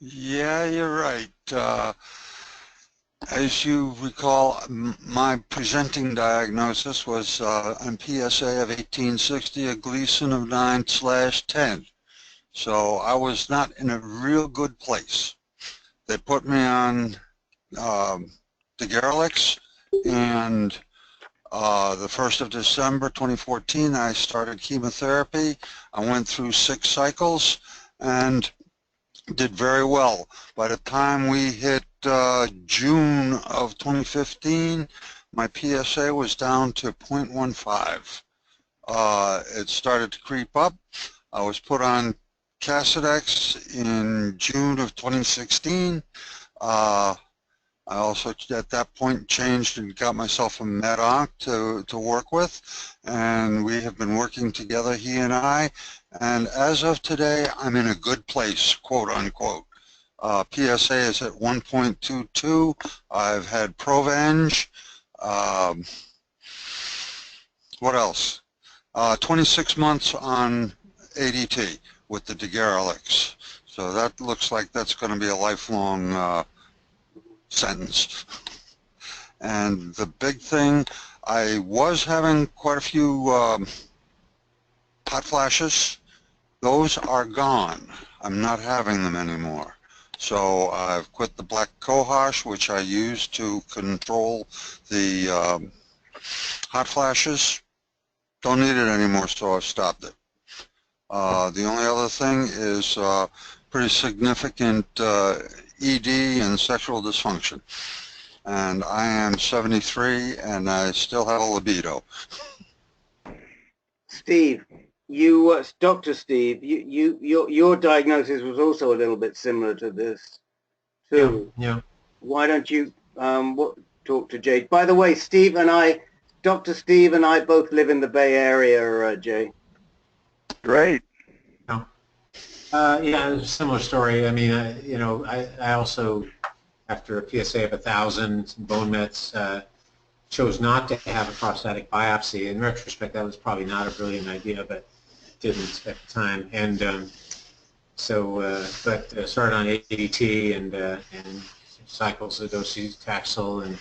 Yeah, you're right. As you recall, my presenting diagnosis was an PSA of 1860, a Gleason of 9/10. So I was not in a real good place. They put me on Degarelix, and the 1st of December 2014, I started chemotherapy. I went through 6 cycles and did very well. By the time we hit June of 2015, my PSA was down to 0.15. It started to creep up. I was put on Casodex in June of 2016. I also, at that point, changed and got myself a med-onc to work with, and we have been working together, he and I, and as of today, I'm in a good place, quote unquote. PSA is at 1.22. I've had Provenge. What else? 26 months on ADT with the Degarelix. So that looks like that's going to be a lifelong sentence. And the big thing, I was having quite a few hot flashes. Those are gone. I'm not having them anymore. So I've quit the black cohosh, which I used to control the hot flashes. Don't need it anymore, so I've stopped it. The only other thing is pretty significant ED and sexual dysfunction. And I am 73 and I still have a libido. Steve, Dr. Steve, your diagnosis was also a little bit similar to this too. Yeah. Why don't you talk to Jay? By the way, Dr. Steve and I both live in the Bay Area, Jay. Great. Yeah, it's a similar story. I mean, I also, after a PSA of 1,000 bone mets, chose not to have a prostatic biopsy. In retrospect, that was probably not a brilliant idea, but didn't at the time. And but started on ADT and cycles of docetaxel, and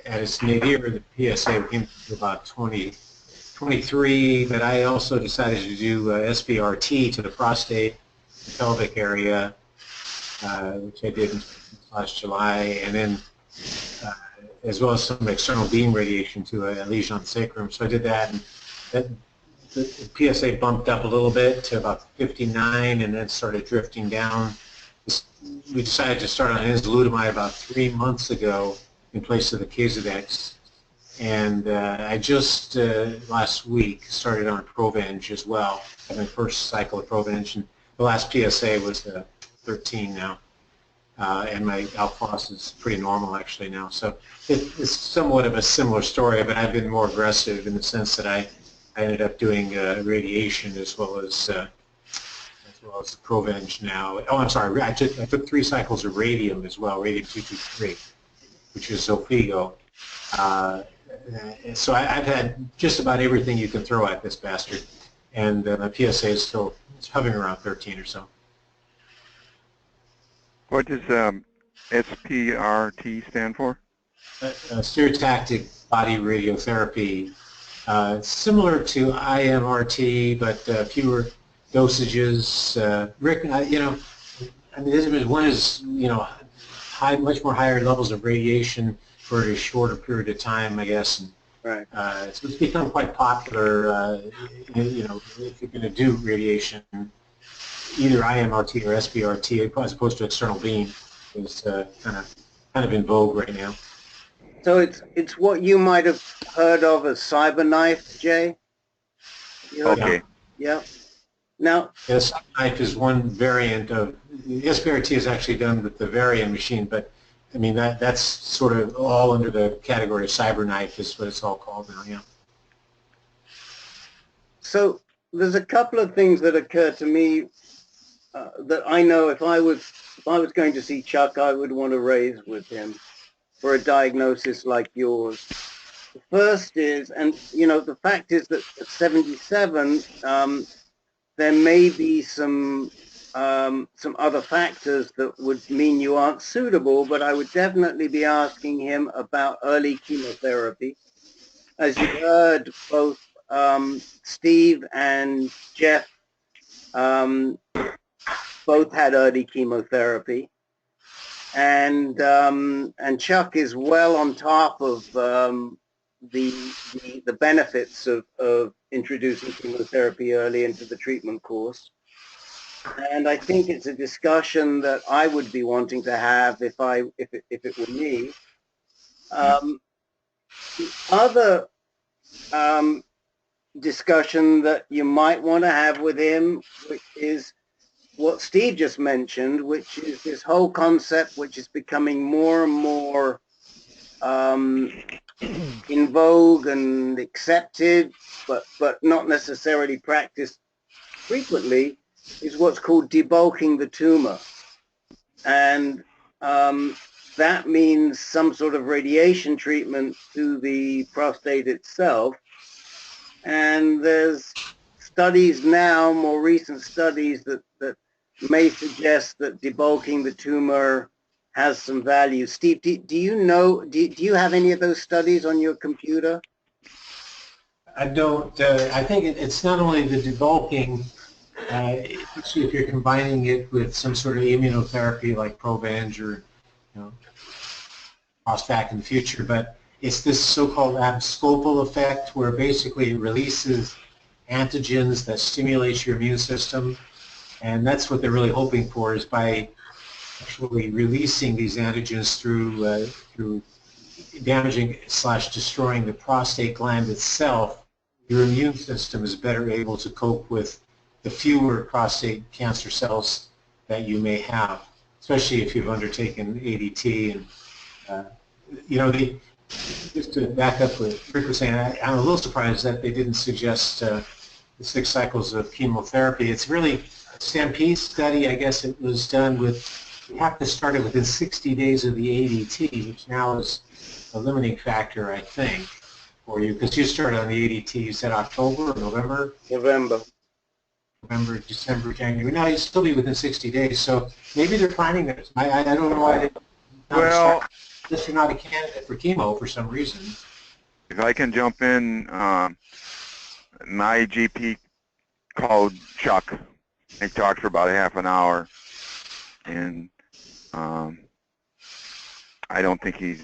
at its nadir, the PSA came to about 23, but I also decided to do SBRT to the prostate, the pelvic area, which I did last July, and then as well as some external beam radiation to a lesion on the sacrum. So I did that, and the PSA bumped up a little bit to about 59, and then started drifting down. We decided to start on enzalutamide about 3 months ago in place of the Casodex. And I just last week started on Provenge as well. I had my first cycle of Provenge, and the last PSA was 13 now, and my alphos is pretty normal actually now. So it's somewhat of a similar story, but I've been more aggressive in the sense that I ended up doing radiation as well as Provenge now. Oh, I'm sorry, I took 3 cycles of radium as well, radium-223, which is Xofigo. So I've had just about everything you can throw at this bastard, and my PSA is still hovering around 13 or so. What does SPRT stand for? Stereotactic body radiotherapy, similar to IMRT, but fewer dosages. Rick, I mean, one is much more higher levels of radiation for a shorter period of time, I guess, and Right. So it's become quite popular. You know, if you're going to do radiation, either IMRT or SBRT as opposed to external beam is kind of in vogue right now. So it's what you might have heard of as CyberKnife, Jay. Okay. Yeah. Now, yes, CyberKnife is one variant of the SBRT is actually done with the Varian machine, but I mean that's sort of all under the category of CyberKnife is what it's all called now. Yeah. So there's a couple of things that occur to me that I know if I was going to see Chuck, I would want to raise with him for a diagnosis like yours. The first is, and you know, the fact is that at 77, there may be some other factors that would mean you aren't suitable, but I would definitely be asking him about early chemotherapy. As you heard, both Steve and Jeff both had early chemotherapy, and Chuck is well on top of the benefits of introducing chemotherapy early into the treatment course. And I think it's a discussion that I would be wanting to have if it were me. The other discussion that you might want to have with him, which is what Steve just mentioned, which is this whole concept which is becoming more and more in vogue and accepted, but not necessarily practiced frequently, is what's called debulking the tumor. And that means some sort of radiation treatment to the prostate itself. And there's studies now, more recent studies, that may suggest that debulking the tumor has some value. Steve, do you know, do you have any of those studies on your computer? I don't. I think it's not only the debulking, especially if you're combining it with some sort of immunotherapy like Provenge or, you know, Prostac in the future, but it's this so-called abscopal effect where basically it releases antigens that stimulate your immune system, and that's what they're really hoping for, is by actually releasing these antigens through damaging / destroying the prostate gland itself, your immune system is better able to cope with the fewer prostate cancer cells that you may have, especially if you've undertaken ADT. And you know, just to back up what Rick was saying, I'm a little surprised that they didn't suggest the 6 cycles of chemotherapy. It's really a Stampede study. I guess it was done with, you have to start it within 60 days of the ADT, which now is a limiting factor, I think, for you, because you started on the ADT, you said October or November? November, December, January. No, you'd still be within 60 days, so maybe they're finding that. I don't know why they well, this is not a candidate for chemo for some reason. If I can jump in, my GP called Chuck. They talked for about half an hour, and I don't think he's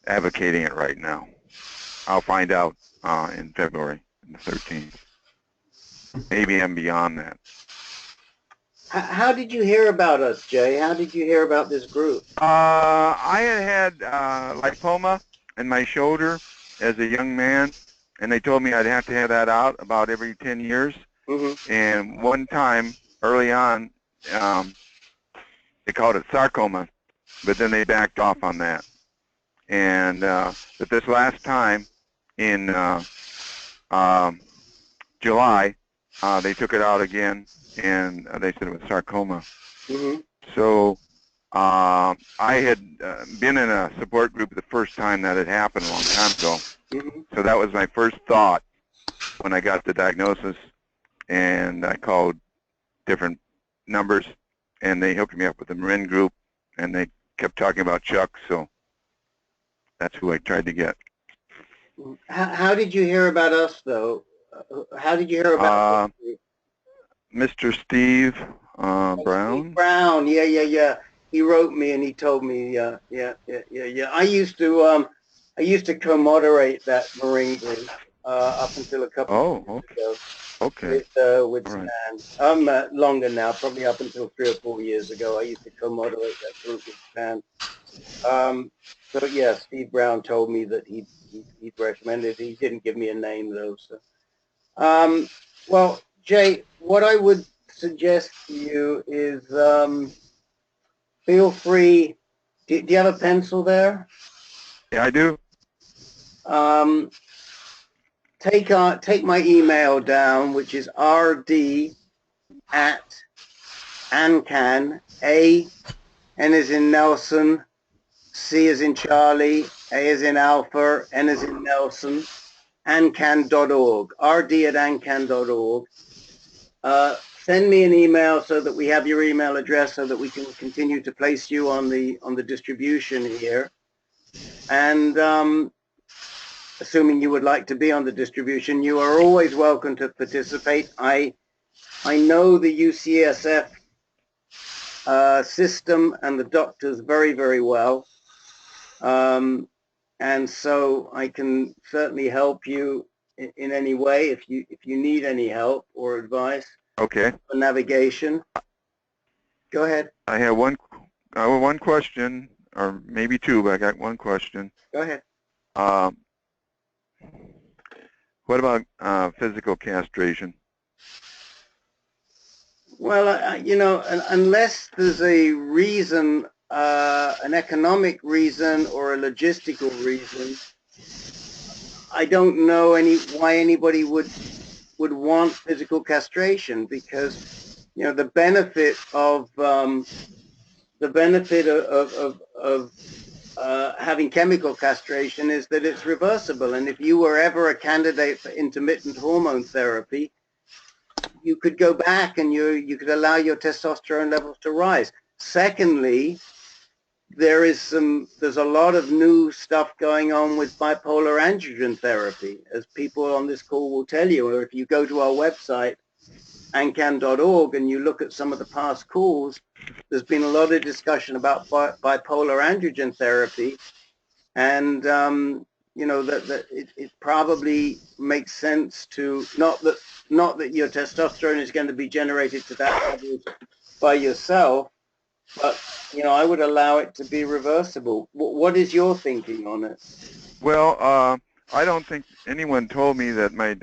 advocating it right now. I'll find out in February, the 13th. Maybe I'm beyond that. How did you hear about us, Jay? How did you hear about this group? I had lipoma in my shoulder as a young man, and they told me I'd have to have that out about every 10 years. Mm-hmm. And one time, early on, they called it sarcoma, but then they backed off on that. And but this last time, in July, they took it out again, and they said it was sarcoma. Mm-hmm. So I had been in a support group the first time that had happened a long time ago. Mm-hmm. So that was my first thought when I got the diagnosis, and I called different numbers, and they hooked me up with the Marin group, and they kept talking about Chuck, so that's who I tried to get. How did you hear about us, though? How did you hear about Mr. Steve Brown? Steve Brown, yeah. He wrote me and he told me, yeah. I used to I used to co-moderate that Marine group up until a couple of years ago. Okay. With Stan. Longer now, probably up until 3 or 4 years ago. I used to co-moderate that group with Stan. So yeah, Steve Brown told me that he'd recommended. He didn't give me a name though. So, well, Jay, what I would suggest to you is feel free. Do you have a pencil there? Yeah, I do. Take my email down, which is rd@ancan, A, N as in Nelson, C as in Charlie, A as in Alpha, N as in Nelson, ancan.org, rd@ancan.org. Send me an email so that we have your email address so that we can continue to place you on the distribution here. And assuming you would like to be on the distribution, you are always welcome to participate. I know the UCSF system and the doctors very, very well. And so I can certainly help you in any way if you need any help or advice. Okay. For navigation. Go ahead. I have one question, or maybe two, but I got one question. Go ahead. What about physical castration? Well, unless there's a reason, an economic reason or a logistical reason, I don't know why anybody would want physical castration, because the benefit of having chemical castration is that it's reversible. And if you were ever a candidate for intermittent hormone therapy, you could go back and you could allow your testosterone levels to rise. Secondly, there's a lot of new stuff going on with bipolar androgen therapy, as people on this call will tell you. Or if you go to our website, ancan.org, and you look at some of the past calls, there's been a lot of discussion about bipolar androgen therapy, and that it probably makes sense to not that your testosterone is going to be generated to that level by yourself, but I would allow it to be reversible. What is your thinking on it? Well, I don't think anyone told me that my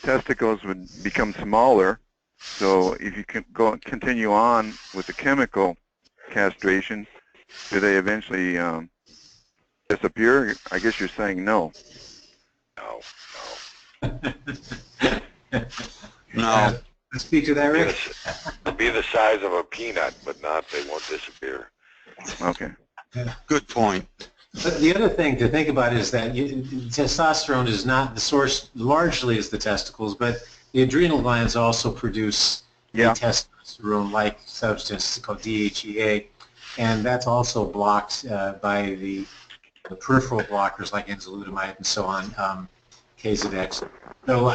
testicles would become smaller. So if you can continue on with the chemical castration, do they eventually disappear? I guess you're saying no. No. Speak to that, Rick. Be the size of a peanut, but they won't disappear. Okay. Good point. But the other thing to think about is that testosterone is not the source, largely is the testicles, but the adrenal glands also produce a testosterone-like substance called DHEA, and that's also blocked by the peripheral blockers like enzalutamide and so on, Kazidec. So,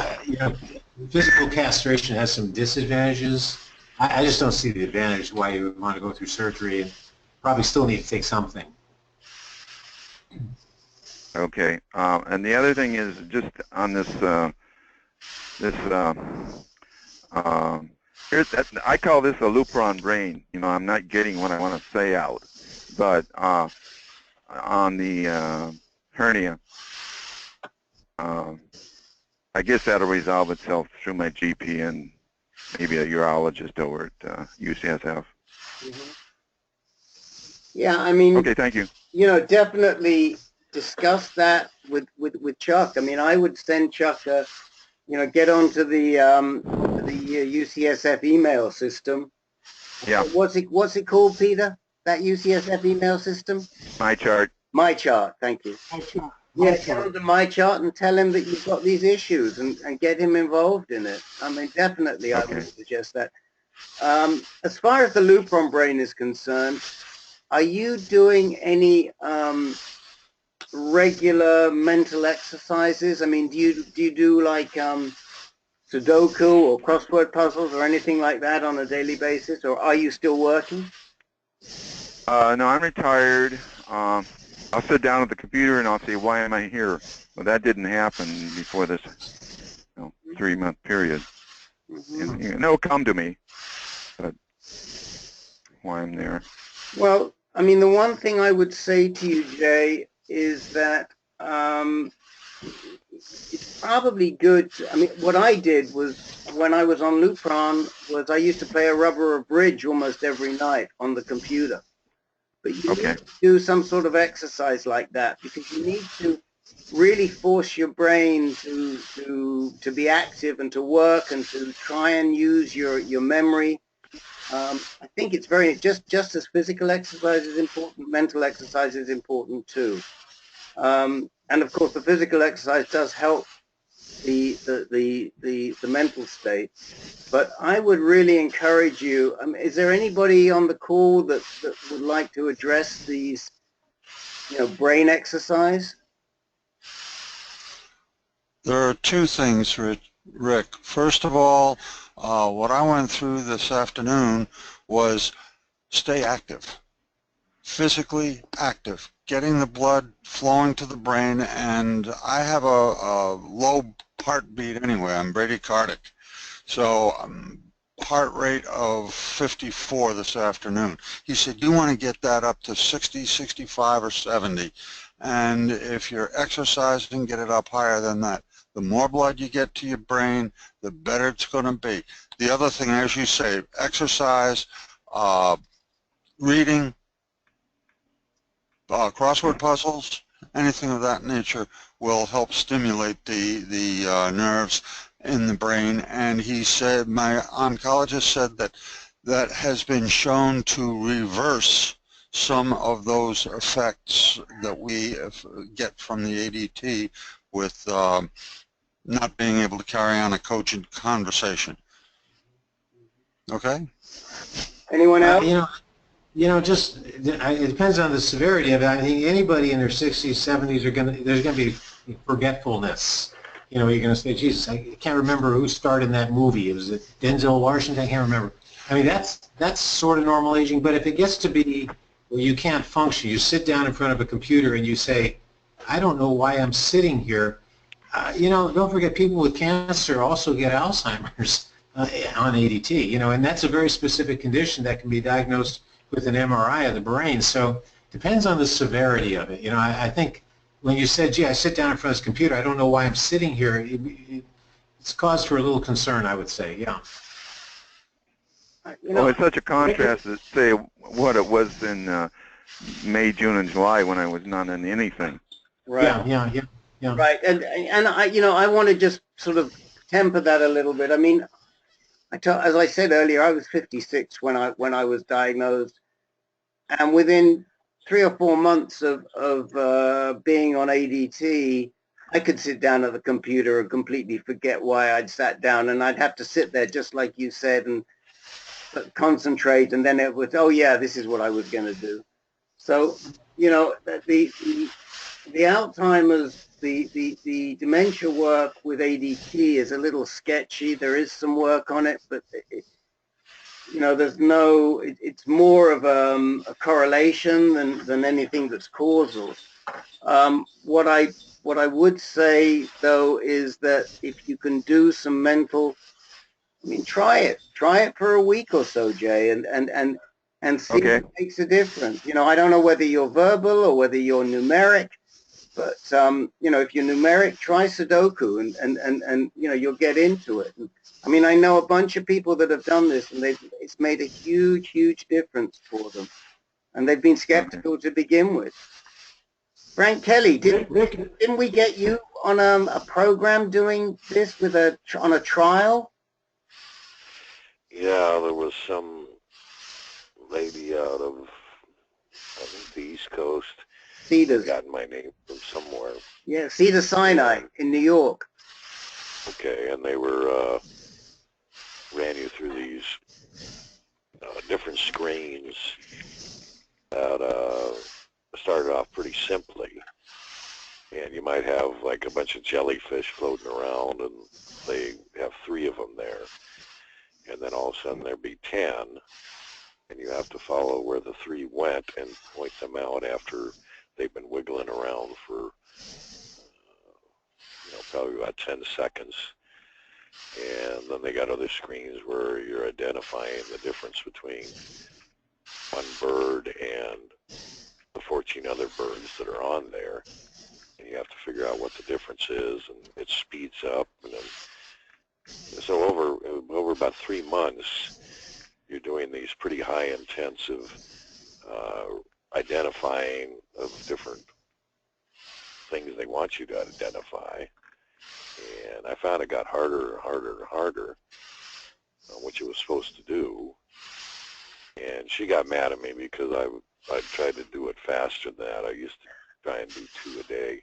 physical castration has some disadvantages. I just don't see the advantage why you would want to go through surgery, and probably still need to take something. Okay, and the other thing is just on this, I call this a Lupron brain. I'm not getting what I want to say out, but on the hernia, I guess that'll resolve itself through my GP and maybe a urologist over at UCSF. Mm-hmm. Yeah, I mean. Okay, thank you. Definitely discuss that with Chuck. I mean, I would send Chuck get onto the UCSF email system. Yeah. What's it called, Peter? That UCSF email system? MyChart. MyChart. Thank you. MyChart. Yeah, get onto MyChart and tell him that you've got these issues and get him involved in it. I mean, definitely, I would suggest that. As far as the Lupron brain is concerned, are you doing any regular mental exercises? I mean, do you do like Sudoku or crossword puzzles or anything like that on a daily basis, or are you still working? No, I'm retired. I'll sit down at the computer and I'll say, why am I here? Well, that didn't happen before this 3-month period. And it'll come to me, but why I'm there. Well, I mean, the one thing I would say to you, Jay, is that it's probably good. I mean, what I did was when I was on Lupron was I used to play a rubber or bridge almost every night on the computer. But you need to do some sort of exercise like that because you need to really force your brain to be active and to work and to try and use your memory. I think it's very just as physical exercise is important, mental exercise is important too. And of course, the physical exercise does help the mental state. But I would really encourage you. Is there anybody on the call that would like to address these, brain exercise? There are two things, Rick. First of all, what I went through this afternoon was stay active, physically active, getting the blood flowing to the brain, and I have a low heartbeat anyway. I'm bradycardic. So heart rate of 54 this afternoon. He said, you want to get that up to 60, 65, or 70. And if you're exercising, get it up higher than that. The more blood you get to your brain, the better it's going to be. The other thing, as you say, exercise, reading, crossword puzzles, anything of that nature will help stimulate the nerves in the brain. And he said, my oncologist said that has been shown to reverse some of those effects that we get from the ADT with not being able to carry on a cogent conversation. Okay? Anyone else? Just it depends on the severity of it. I think anybody in their 60s, 70s there's going to be forgetfulness. You're going to say, Jesus, I can't remember who starred in that movie. Was it Denzel Washington? I can't remember. I mean, that's sort of normal aging. But if it gets to be where you can't function, you sit down in front of a computer and you say, I don't know why I'm sitting here. Don't forget people with cancer also get Alzheimer's on ADT. And that's a very specific condition that can be diagnosed with an MRI of the brain. So it depends on the severity of it. I think when you said, gee, I sit down in front of this computer, I don't know why I'm sitting here, it's cause for a little concern, I would say, yeah. Well, it's such a contrast to say what it was in May, June, and July when I was not in anything. Right. Yeah. Right, and I want to just sort of temper that a little bit. I mean, as I said earlier, I was 56 when I was diagnosed, and within 3 or 4 months of being on ADT, I could sit down at the computer and completely forget why I'd sat down, and I'd have to sit there just like you said and concentrate, and then it was, oh yeah, this is what I was going to do. So, the Alzheimer's, the dementia work with ADT is a little sketchy. There is some work on it, but there's no. It's more of a correlation than anything that's causal. What I would say though is that if you can do some mental, try it for a week or so, Jay, and see if it makes a difference. I don't know whether you're verbal or whether you're numeric. But, if you're numeric, try Sudoku and you'll get into it. And, I know a bunch of people that have done this and it's made a huge, huge difference for them. And they've been skeptical to begin with. Frank Kelly, didn't we get you on a program doing this on a trial? Yeah, there was some lady out of, I think, the East Coast. Cedars. Got my name from somewhere. Yeah, Cedar Sinai in New York. Okay, and they were ran you through these different screens that started off pretty simply, and you might have like a bunch of jellyfish floating around, and they have 3 of them there, and then all of a sudden there'd be 10, and you have to follow where the 3 went and point them out after they've been wiggling around for probably about 10 seconds. And then they got other screens where you're identifying the difference between one bird and the 14 other birds that are on there. And you have to figure out what the difference is, and it speeds up. And then, so over about 3 months, you're doing these pretty high intensive identifying of different things they want you to identify. And I found it got harder and harder and harder, which it was supposed to do. And she got mad at me because I tried to do it faster than that. I used to try and do 2 a day.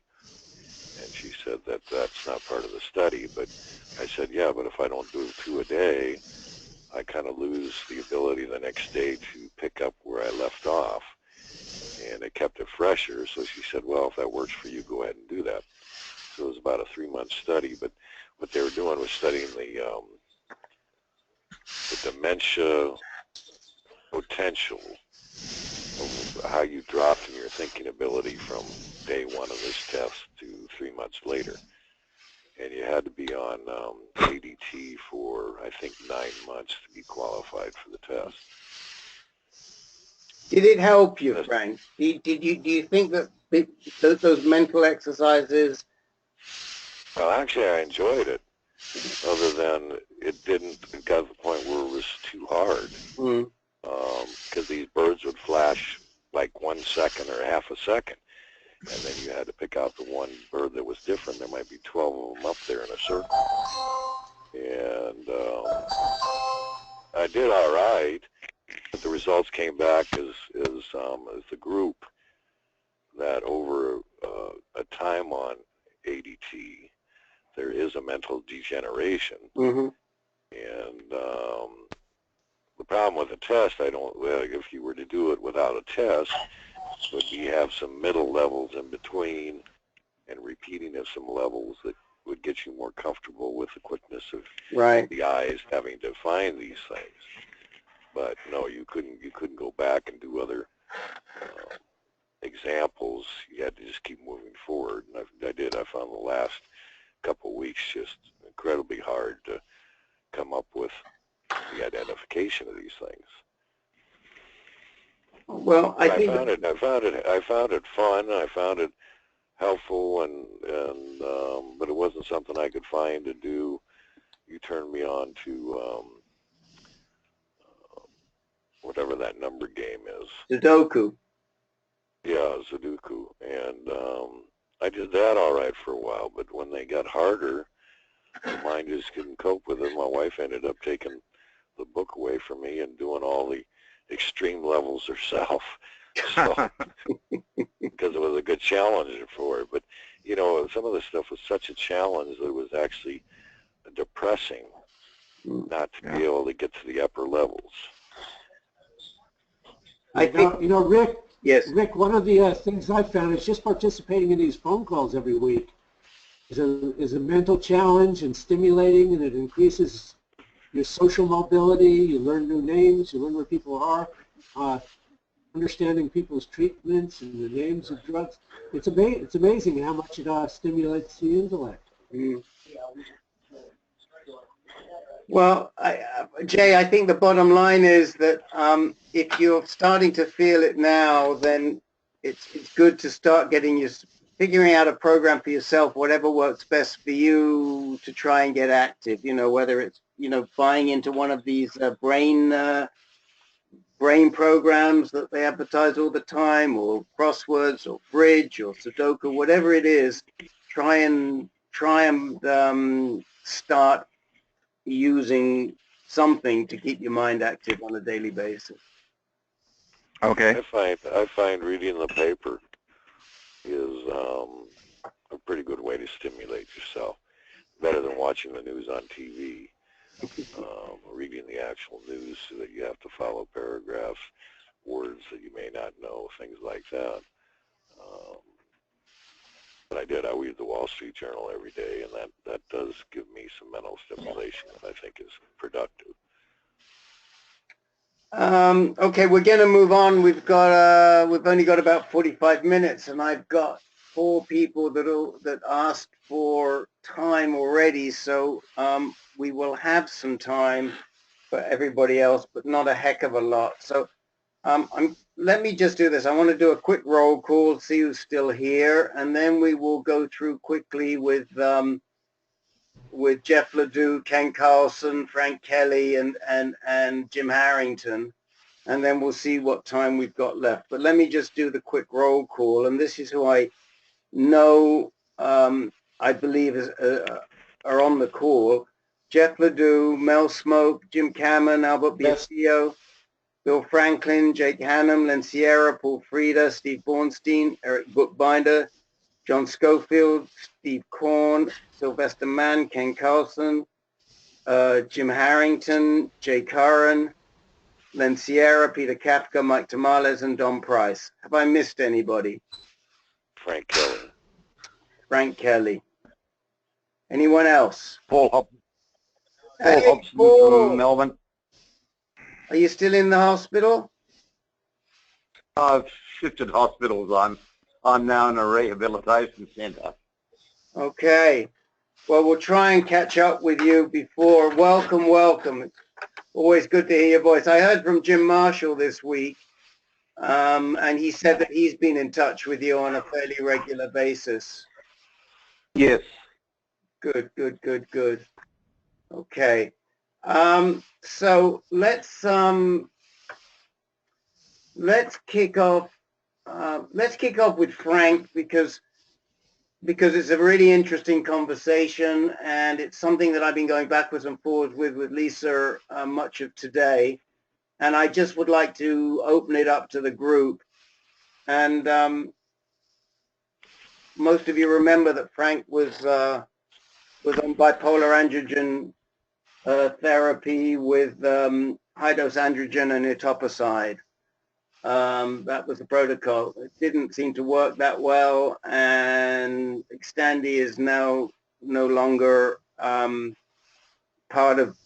And she said that that's not part of the study. But I said, yeah, but if I don't do 2 a day, I kind of lose the ability the next day to pick up where I left off. And it kept it fresher. So she said, well, if that works for you, go ahead and do that. So it was about a 3-month study. But what they were doing was studying the dementia potential of how you dropped in your thinking ability from day 1 of this test to 3 months later. And you had to be on ADT for, I think, 9 months to be qualified for the test. Did it help you, Frank? Do you think that those mental exercises? Well, actually, I enjoyed it, other than it got to the point where it was too hard. Because these birds would flash like 1 second or half a second. And then you had to pick out the one bird that was different. There might be 12 of them up there in a circle. And I did all right. But the results came back as the group that over a time on ADT, there is a mental degeneration. And the problem with the test, if you were to do it without a test, would be have some middle levels in between and repeating of some levels that would get you more comfortable with the quickness of the eyes having to find these things. But no, you couldn't go back and do other examples. You had to just keep moving forward. And I did. I found the last couple of weeks just incredibly hard to come up with the identification of these things. Well, I found it fun. I found it helpful, and but it wasn't something I could find to do. You turned me on to whatever that number game is. Sudoku. Yeah, Sudoku, and I did that all right for a while. But when they got harder, the mind just couldn't cope with it. My wife ended up taking the book away from me and doing all the extreme levels herself, so because it was a good challenge for her. But some of the stuff was such a challenge that it was actually depressing not to be able to get to the upper levels. I think, Rick. Yes. Rick, one of the things I found is just participating in these phone calls every week is a mental challenge and stimulating, and it increases your social mobility. You learn new names. You learn where people are. Understanding people's treatments and the names of drugs. It's amazing how much it stimulates the intellect. Well, Jay, I think the bottom line is that if you're starting to feel it now, then it's good to start figuring out a program for yourself, whatever works best for you to try and get active. Whether it's buying into one of these brain programs that they advertise all the time, or crosswords, or bridge, or Sudoku, whatever it is. Try and start using something to keep your mind active on a daily basis. Okay. I find reading the paper is a pretty good way to stimulate yourself. Better than watching the news on TV. Reading the actual news so that you have to follow paragraphs, words that you may not know, things like that. But I read the Wall Street Journal every day, and that does give me some mental stimulation that I think is productive. Okay, we're going to move on. We've only got about 45 minutes, and I've got 4 people that asked for time already. So we will have some time for everybody else, but not a heck of a lot. So let me just do this. I want to do a quick roll call, see who's still here, and then we will go through quickly with Jeff Ledoux, Ken Carlson, Frank Kelly, and Jim Harrington. And then we'll see what time we've got left. But let me just do the quick roll call. And this is who I know, I believe are on the call. Jeff Ledoux, Mel Smoke, Jim Cameron, Albert Biasio, Bill Franklin, Jake Hannum, Len Sierra, Paul Frieda, Steve Bornstein, Eric Bookbinder, John Schofield, Steve Korn, Sylvester Mann, Ken Carlson, Jim Harrington, Jay Curran, Len Sierra, Peter Kafka, Mike Tamales, and Don Price. Have I missed anybody? Frank Kelly. Frank Kelly. Anyone else? Paul Hobson. Hey, Paul Hobson Paul. from Melbourne. Are you still in the hospital? I've shifted hospitals. I'm now in a rehabilitation centre. Okay. Well, we'll try and catch up with you before. Welcome, welcome. It's always good to hear your voice. I heard from Jim Marshall this week, and he said that he's been in touch with you on a fairly regular basis. Yes. Good, good, good, good. Okay. So let's kick off. Let's kick off with Frank because it's a really interesting conversation, and it's something that I've been going backwards and forwards with Lisa much of today. And I just would like to open it up to the group. And most of you remember that Frank was on bipolar androgen therapy with high-dose androgen and etoposide. That was the protocol. It didn't seem to work that well, and Xtandi is now no longer part of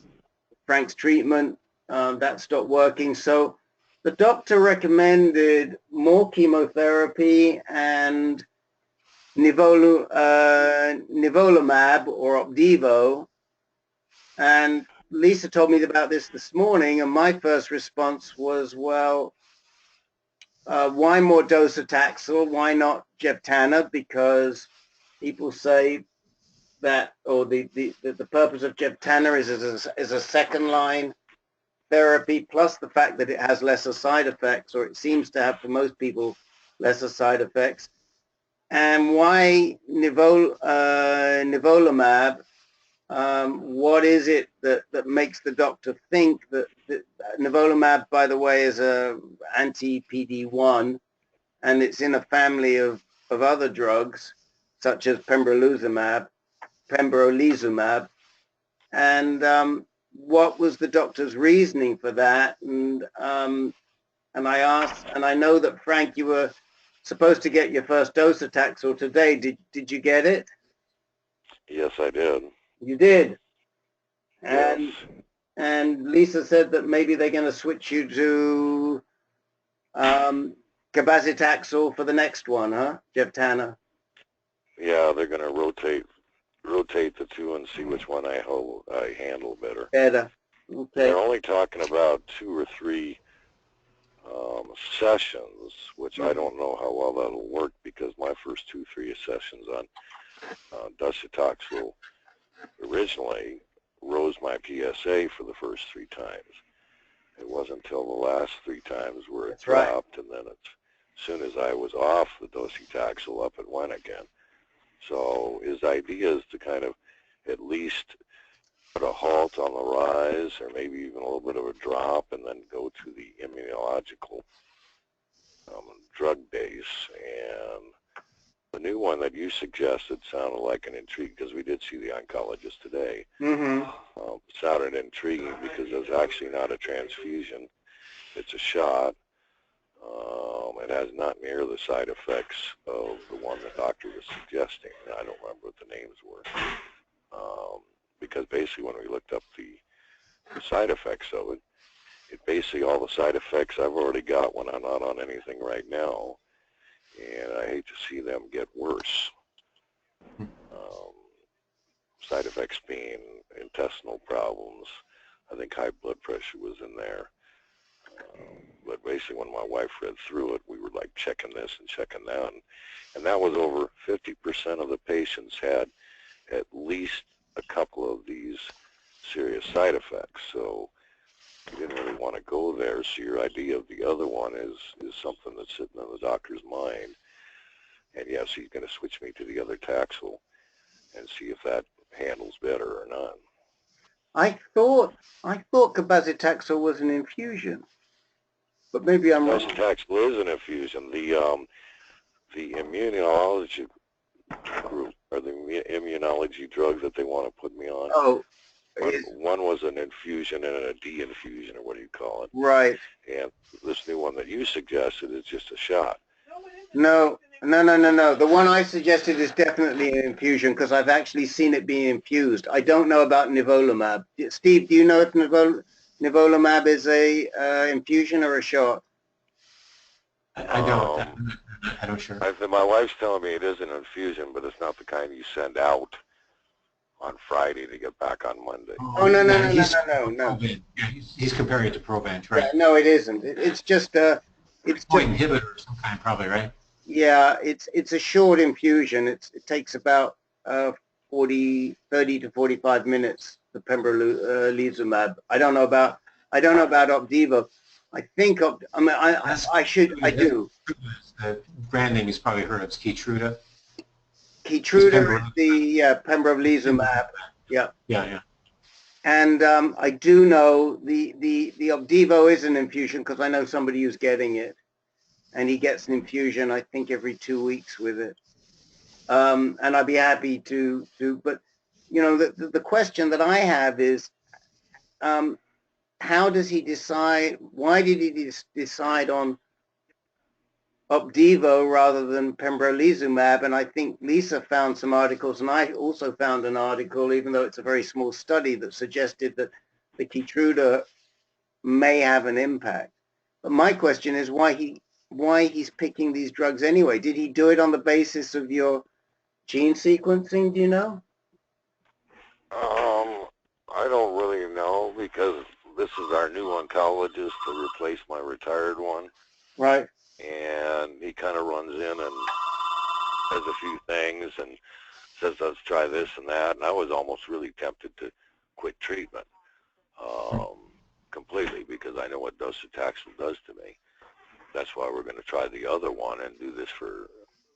Frank's treatment. That stopped working. So the doctor recommended more chemotherapy and nivolumab or Opdivo. And Lisa told me about this morning, and my first response was, well, why more docetaxel? Why not Jeptana? Because people say that, or the purpose of Jeptana is as a second-line therapy, plus the fact that it has lesser side effects, or it seems to have for most people lesser side effects. And why nivolumab? What is it that makes the doctor think that nivolumab, by the way, is a anti-PD-1, and it's in a family of other drugs such as pembrolizumab, and what was the doctor's reasoning for that? And I asked, and I know that Frank, you were supposed to get your first dose of Taxol today. Did you get it? Yes, I did. You did. Yes. And Lisa said that maybe they're going to switch you to cabazitaxel for the next one, huh, Jeptana? Yeah, they're going to rotate the two and see which one I handle better. Better. Okay. They're only talking about 2 or 3 sessions, which I don't know how well that'll work because my first 2-3 sessions on docetaxel originally rose my PSA for the first 3 times. It wasn't until the last 3 times where it dropped, and then as soon as I was off the docetaxel, up it went again. So his idea is to kind of at least put a halt on the rise, or maybe even a little bit of a drop, and then go to the immunological drug base. And the new one that you suggested sounded like an intrigue, because we did see the oncologist today. Sounded intriguing because it's actually not a transfusion. It's a shot. It has not near the side effects of the one the doctor was suggesting. I don't remember what the names were. Because basically when we looked up the side effects of it, basically all the side effects I've already got when I'm not on anything right now, and I hate to see them get worse. Side effects being intestinal problems. I think high blood pressure was in there. But basically when my wife read through it, we were like checking this and checking that. And that was over 50% of the patients had at least a couple of these serious side effects. So you didn't really want to go there. So your idea of the other one is something that's sitting in the doctor's mind. And yes, he's going to switch me to the other Taxol and see if that handles better or not. I thought cabazitaxel was an infusion, but maybe I'm wrong. Cabazitaxel is an infusion. The immunology group, or the immunology drug that they want to put me on. Oh, one was an infusion and a de-infusion, or what do you call it? Right. And this new one that you suggested is just a shot. No. The one I suggested is definitely an infusion because I've actually seen it being infused. I don't know about nivolumab. Steve, do you know if nivolumab is a infusion or a shot? I don't. I'm not sure. My wife's telling me it is an infusion, but it's not the kind you send out on Friday to get back on Monday. Oh, no. Yeah, he's comparing it to Provenge, right? Yeah, no, it isn't. It's just it's point inhibitor of some kind, probably, right? Yeah, it's a short infusion. It takes about 30 to 45 minutes. The pembrolizumab. I don't know about Opdivo. I think I do. The brand name he's probably heard of is Keytruda. Keytruda is the pembrolizumab. Yeah. Yeah. And I do know the Opdivo is an infusion because I know somebody who's getting it, and he gets an infusion I think every 2 weeks with it. And I'd be happy to but you know the question that I have is how does he decide? Why did he decide on Opdivo rather than pembrolizumab? And I think Lisa found some articles, and I also found an article, even though it's a very small study, that suggested that the Keytruda may have an impact. But my question is why he's picking these drugs anyway? Did he do it on the basis of your gene sequencing? Do you know? I don't really know because this is our new oncologist to replace my retired one. Right. And he kind of runs in and says a few things and says, let's try this and that. And I was almost really tempted to quit treatment completely because I know what docetaxel does to me. That's why we're going to try the other one and do this for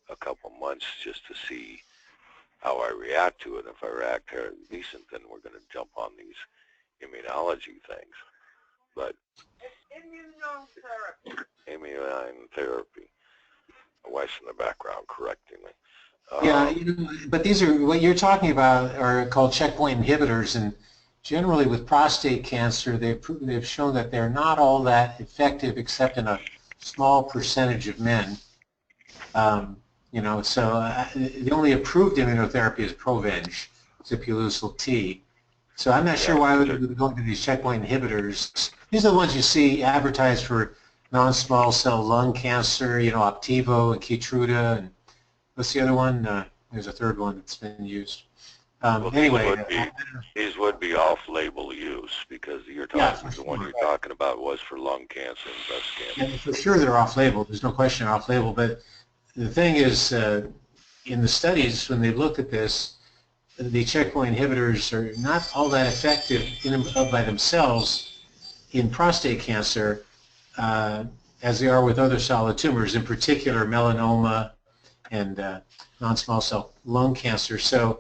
a couple months just to see how I react to it. If I react decent, then we're going to jump on these immunology things. But immune therapy. My wife's in the background correcting me. Yeah, but these are what you're talking about are called checkpoint inhibitors, and generally with prostate cancer, they've shown that they're not all that effective except in a small percentage of men. So the only approved immunotherapy is Provenge, Zipulusil T. So I'm not sure why we would be going to these checkpoint inhibitors. These are the ones you see advertised for non-small cell lung cancer, Opdivo and Keytruda, and what's the other one? There's a third one that's been used. Anyway, these would be off-label use because the one you're talking about was for lung cancer and breast cancer. Yeah, for sure they're off-label. There's no question they're off-label. But the thing is, in the studies, when they looked at this, the checkpoint inhibitors are not all that effective by themselves in prostate cancer as they are with other solid tumors, in particular melanoma and non-small cell lung cancer. So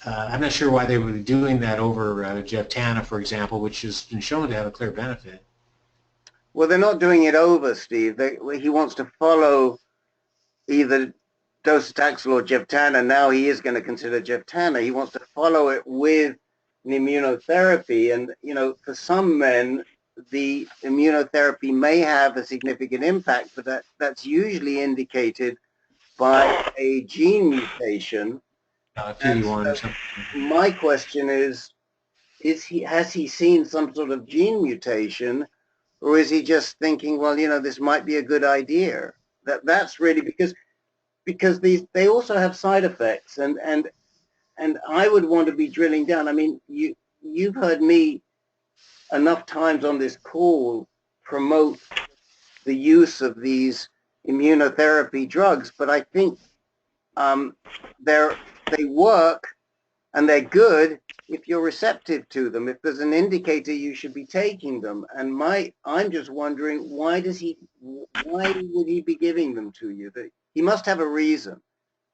I'm not sure why they would be doing that over Jevtana, for example, which has been shown to have a clear benefit. Well, they're not doing it over, Steve. He wants to follow either docetaxel or Jevtana. Now he is going to consider Jevtana. He wants to follow it with an immunotherapy. And, for some men, the immunotherapy may have a significant impact, but that's usually indicated by a gene mutation. PD1 or something. My question is has he seen some sort of gene mutation, or is he just thinking, well, this might be a good idea? That's really because they also have side effects, and I would want to be drilling down. I mean, you've heard me enough times on this call promote the use of these immunotherapy drugs, but I think they work and they're good if you're receptive to them. If there's an indicator, you should be taking them. And I'm just wondering, why would he be giving them to you? He must have a reason.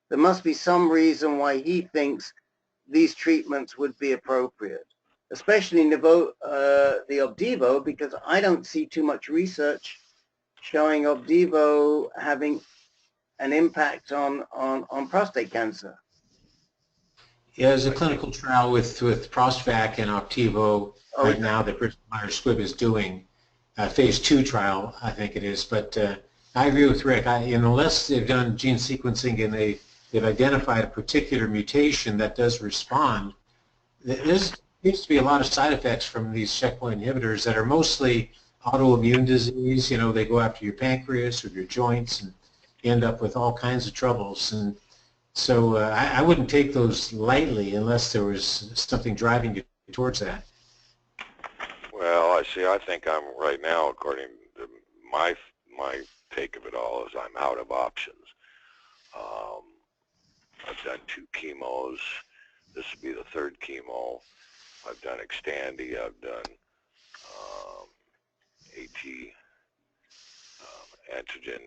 There must be some reason why he thinks these treatments would be appropriate, especially the Opdivo, because I don't see too much research showing Opdivo having an impact on prostate cancer. Yeah, there's a clinical trial with Prostvac and Opdivo right now that Bristol Myers Squibb is doing, phase 2 trial, I think it is. But I agree with Rick. Unless they've done gene sequencing and they've identified a particular mutation that does respond, there seems to be a lot of side effects from these checkpoint inhibitors that are mostly autoimmune disease. They go after your pancreas or your joints, and you end up with all kinds of troubles. And so I wouldn't take those lightly unless there was something driving you towards that. Well, I think I'm right now, according to my take of it all, is I'm out of options. I've done 2 chemos. This will be the 3rd chemo. I've done Xtandi. I've done antigen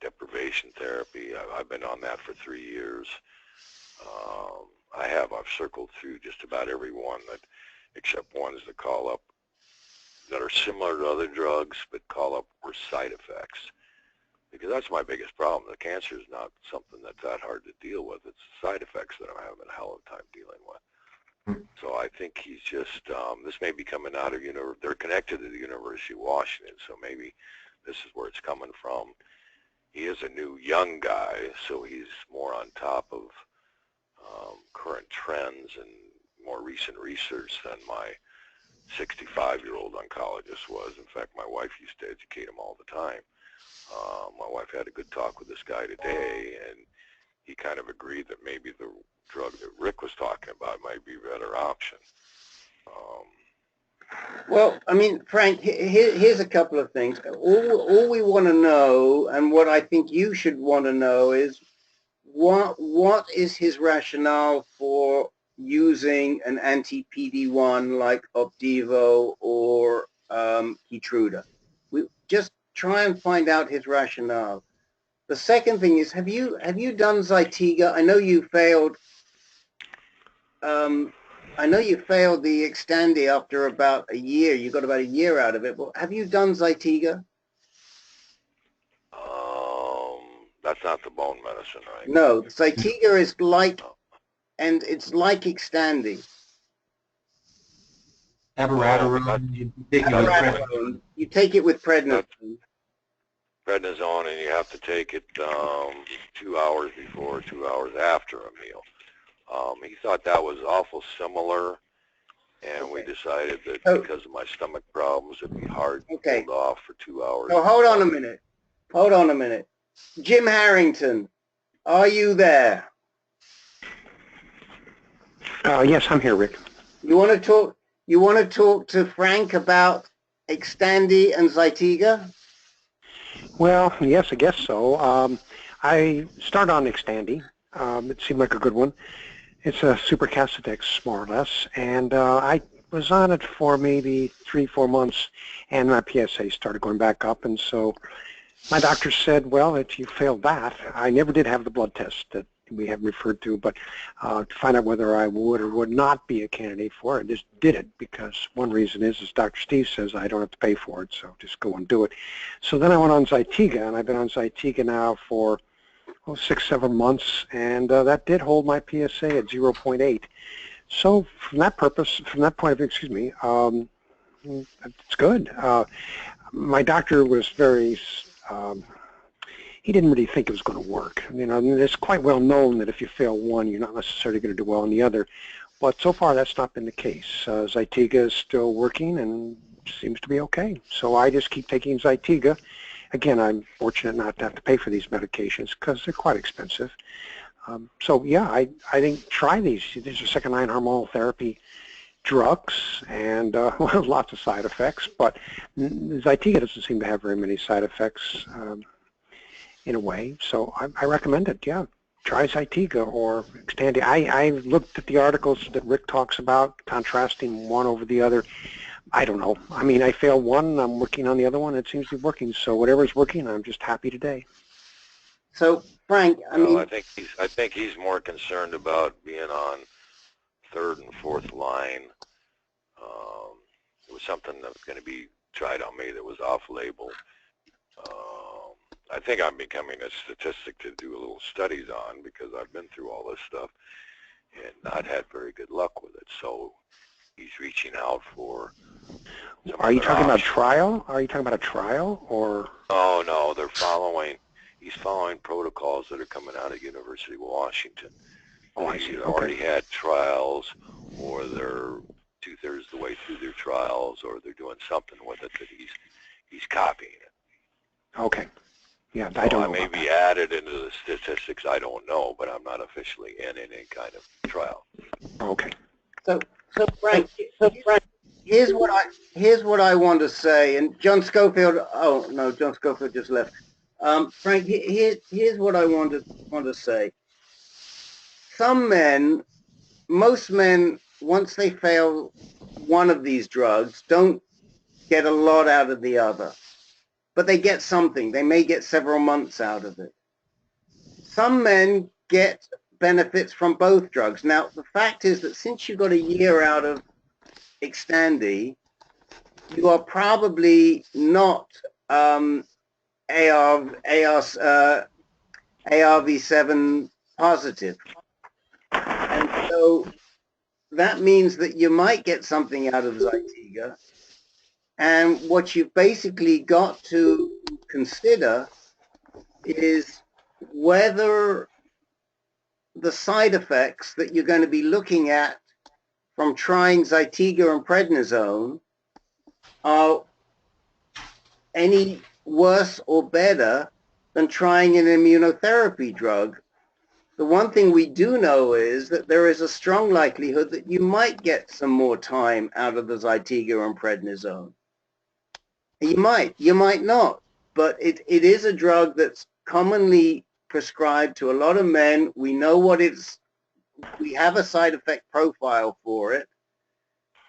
deprivation therapy. I've been on that for 3 years. I've circled through just about every one except ones that call up that are similar to other drugs but call up worse side effects. Because that's my biggest problem. The cancer is not something that's that hard to deal with. It's the side effects that I'm having a hell of a time dealing with. So I think he's just, this may be coming out of, they're connected to the University of Washington, so maybe this is where it's coming from. He is a new young guy, so he's more on top of current trends and more recent research than my 65-year-old oncologist was. In fact, my wife used to educate him all the time. My wife had a good talk with this guy today, and he kind of agreed that maybe the drug that Rick was talking about might be a better option. Well, I mean, Frank, here's a couple of things. All we want to know, and what I think you should want to know, is what is his rationale for using an anti-PD-1 like Opdivo or Keytruda? We just try and find out his rationale. The second thing is, have you done Zytiga? I know you failed. I know you failed the Xtandi after about a year. You got about a year out of it. But have you done Zytiga? That's not the bone medicine, right? No, Zytiga is like, and it's like Xtandi. Abiraterone, you take it with prednisone. Prednisone, and you have to take it 2 hours before, 2 hours after a meal. He thought that was awful similar, and we decided that because of my stomach problems, it'd be hard to hold off for 2 hours. So hold on a minute. Hold on a minute. Jim Harrington, are you there? Yes, I'm here, Rick. You want to talk to Frank about Xtandi and Zytiga? Well, yes, I guess so. I started on Xtandi. It seemed like a good one. It's a super Casodex, more or less, and I was on it for maybe 3-4 months, and my PSA started going back up, and so my doctor said, well, if you failed that, I never did have the blood test that we have referred to, but to find out whether I would or would not be a candidate for it, I just did it because one reason is, as Dr. Steve says, I don't have to pay for it, so just go and do it. So then I went on Zytiga, and I've been on Zytiga now for 6-7 months, and that did hold my PSA at 0.8. So from that point of view, it's good. My doctor was very, he didn't really think it was going to work. It's quite well known that if you fail one, you're not necessarily going to do well in the other. But so far, that's not been the case. Zytiga is still working, and seems to be okay. So I just keep taking Zytiga. Again, I'm fortunate not to have to pay for these medications because they're quite expensive. So yeah, I think try these. These are second-line hormonal therapy drugs, and lots of side effects, but Zytiga doesn't seem to have very many side effects in a way. So I recommend it, yeah. Try Zytiga or Xtandi. I looked at the articles that Rick talks about, contrasting one over the other. I don't know. I mean, I failed one, I'm working on the other one, it seems to be working. So whatever's working, I'm just happy today. So, Frank, I think he's more concerned about being on third and fourth line. It was something that was going to be tried on me that was off-label. I think I'm becoming a statistic to do a little studies on because I've been through all this stuff and not had very good luck with it. So he's reaching out for. Are you talking about trial? Are you talking about a trial or? Oh no, they're following. He's following protocols that are coming out of University of Washington. Oh, I see. They've already had trials, or they're 2/3 the way through their trials, or they're doing something with it that he's copying it. Okay. Yeah, So I don't know. I may be added into the statistics. I don't know, but I'm not officially in any kind of trial. Okay. So Frank, here's what I want to say. And John Schofield. Oh no, John Schofield just left. Frank, here's what I want to say. Some men, most men, once they fail one of these drugs, don't get a lot out of the other, but they get something. They may get several months out of it. Some men get benefits from both drugs. Now, the fact is that since you got a year out of Xtandi, you are probably not ARV7 positive. And so that means that you might get something out of Zytiga. And what you've basically got to consider is whether the side effects that you're going to be looking at from trying Zytiga and prednisone are any worse or better than trying an immunotherapy drug. The one thing we do know is that there is a strong likelihood that you might get some more time out of the Zytiga and prednisone. You might not, but it is a drug that's commonly prescribed to a lot of men. We know we have a side effect profile for it.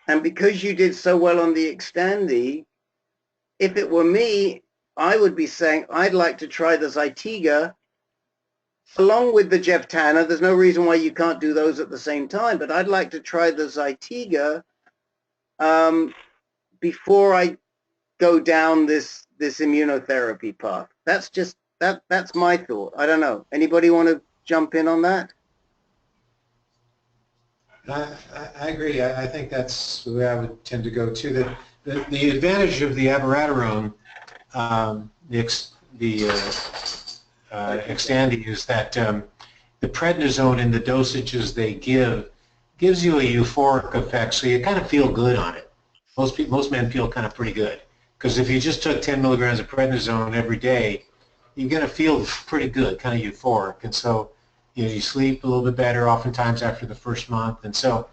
And because you did so well on the Xtandi, if it were me, I would be saying, I'd like to try the Zytiga along with the Jevtana. There's no reason why you can't do those at the same time, but I'd like to try the Zytiga before I go down this immunotherapy path. That's my thought. I don't know. Anybody want to jump in on that? I agree. I think that's the way I would tend to go too. The advantage of the abiraterone, the Xtandi, is that the prednisone in the dosages they gives you a euphoric effect, so you kind of feel good on it. Most men feel kind of pretty good, because if you just took 10 milligrams of prednisone every day, you're going to feel pretty good, kind of euphoric, and so you sleep a little bit better oftentimes after the first month, and so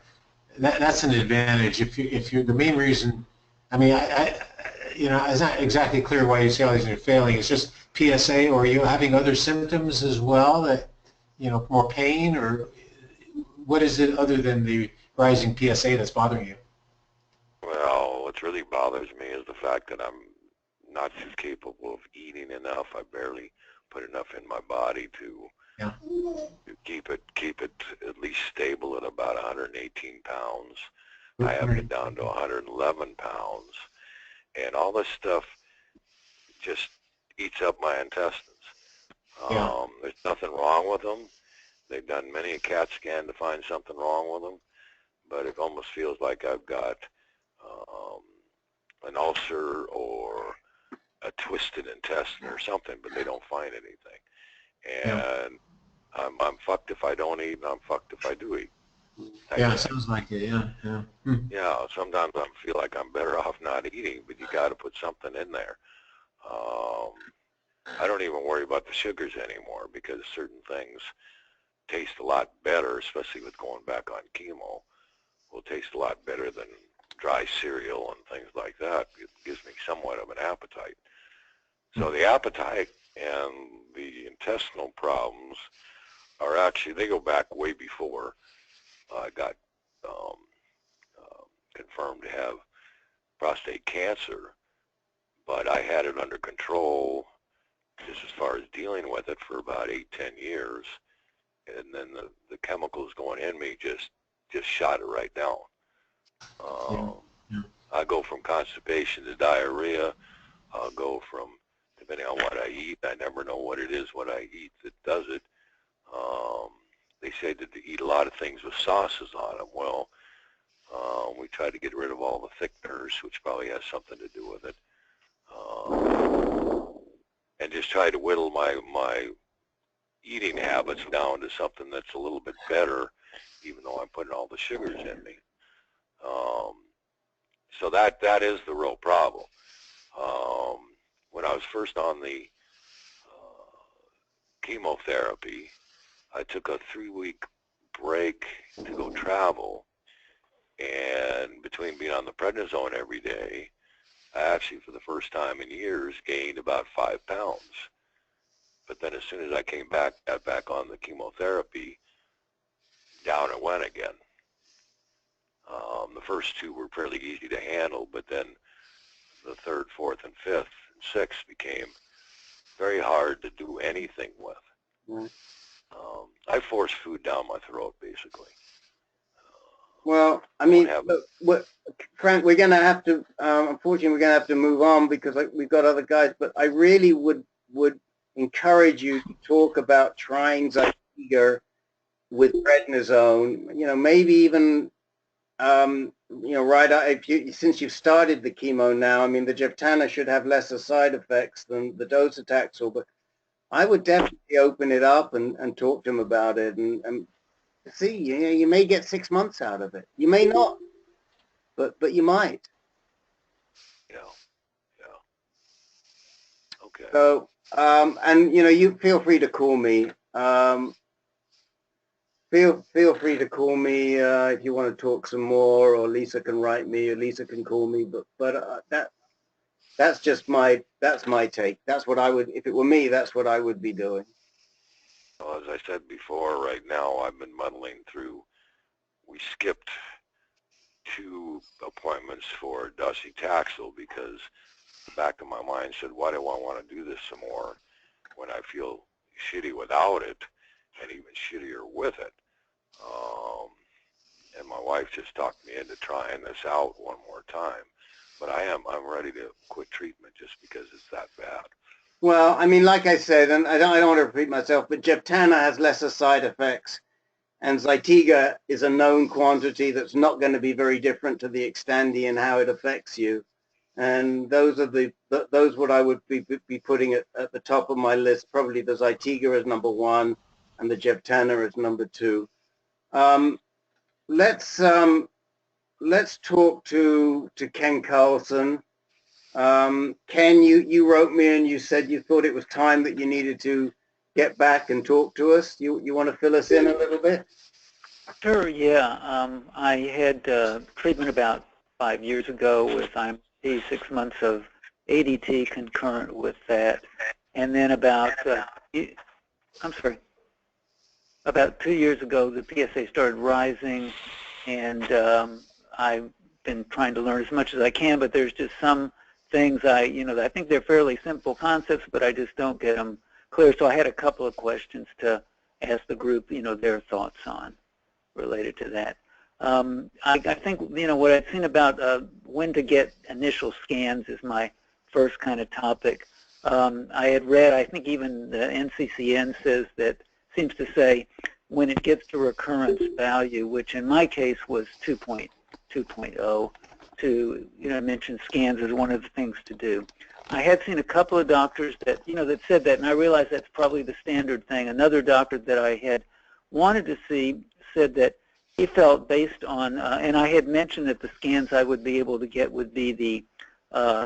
that's an advantage. If you're the main reason, I mean, it's not exactly clear why you say all these are failing. It's just PSA, or are you having other symptoms as well that, more pain, or what is it other than the rising PSA that's bothering you? Well, what really bothers me is the fact that I'm not too capable of eating enough. I barely put enough in my body to keep it at least stable at about 118 pounds. I have it down to 111 pounds, and all this stuff just eats up my intestines. There's nothing wrong with them. They've done many a CAT scan to find something wrong with them, but it almost feels like I've got an ulcer or a twisted intestine or something, but they don't find anything. And I'm fucked if I don't eat, and I'm fucked if I do eat. Yeah, sounds like it. Yeah, yeah. Yeah, sometimes I feel like I'm better off not eating, but you got to put something in there. I don't even worry about the sugars anymore because certain things taste a lot better, especially with going back on chemo, will taste a lot better than dry cereal and things like that. It gives me somewhat of an appetite. So the appetite and the intestinal problems are actually, they go back way before I got confirmed to have prostate cancer, but I had it under control just as far as dealing with it for about 8-10 years, and then the chemicals going in me just shot it right down. I go from constipation to diarrhea. I'll go from, depending on what I eat, I never know what it is what I eat that does it. They say that they eat a lot of things with sauces on them. Well, we try to get rid of all the thickeners, which probably has something to do with it, and just try to whittle my eating habits down to something that's a little bit better, even though I'm putting all the sugars in me. So that is the real problem. When I was first on the chemotherapy, I took a 3-week break to go travel, and between being on the prednisone every day, I actually, for the first time in years, gained about 5 pounds. But then as soon as I came back, got back on the chemotherapy, down it went again. The first 2 were fairly easy to handle, but then the 3rd, 4th, and 5th, and 6th became very hard to do anything with. I force food down my throat, basically. Well, I mean, Frank, we're going to have to, unfortunately, we're going to have to move on because we've got other guys, but I really would encourage you to talk about trying Zytiga with prednisone, maybe even, right out, since you've started the chemo now, I mean, the Jevtana should have lesser side effects than the docetaxel, but I would definitely open it up and talk to him about it and see, you may get 6 months out of it. You may not, but you might. Yeah. Okay. So, and you feel free to call me. Feel free to call me if you want to talk some more, or Lisa can write me, or Lisa can call me. But that's just my take. That's what I would, if it were me, that's what I would be doing. Well, as I said before, right now I've been muddling through. We skipped 2 appointments for docetaxel because the back of my mind said, why do I want to do this some more when I feel shitty without it and even shittier with it? And my wife just talked me into trying this out one more time. But I'm ready to quit treatment just because it's that bad. Well, I mean, like I said, and I don't want to repeat myself, but Jevtana has lesser side effects, and Zytiga is a known quantity that's not going to be very different to the Xtandi and how it affects you. And those are those what I would be putting at the top of my list. Probably the Zytiga is number 1, and the Jevtana is number 2. Let's talk to Ken Carlson. Ken, you wrote me and you said you thought it was time that you needed to get back and talk to us. You want to fill us in a little bit? Sure, yeah. I had treatment about 5 years ago with IMT, 6 months of ADT concurrent with that. And then about 2 years ago, the PSA started rising, and I've been trying to learn as much as I can, but there's just some things I think they're fairly simple concepts, but I just don't get them clear. So I had a couple of questions to ask the group, their thoughts on related to that. I think, what I've seen about when to get initial scans is my first kind of topic. I had read, I think even the NCCN seems to say when it gets to recurrence value, which in my case was 2.0, to mention scans as one of the things to do. I had seen a couple of doctors that that said that, and I realized that's probably the standard thing. Another doctor that I had wanted to see said that he felt based on, and I had mentioned that the scans I would be able to get would be the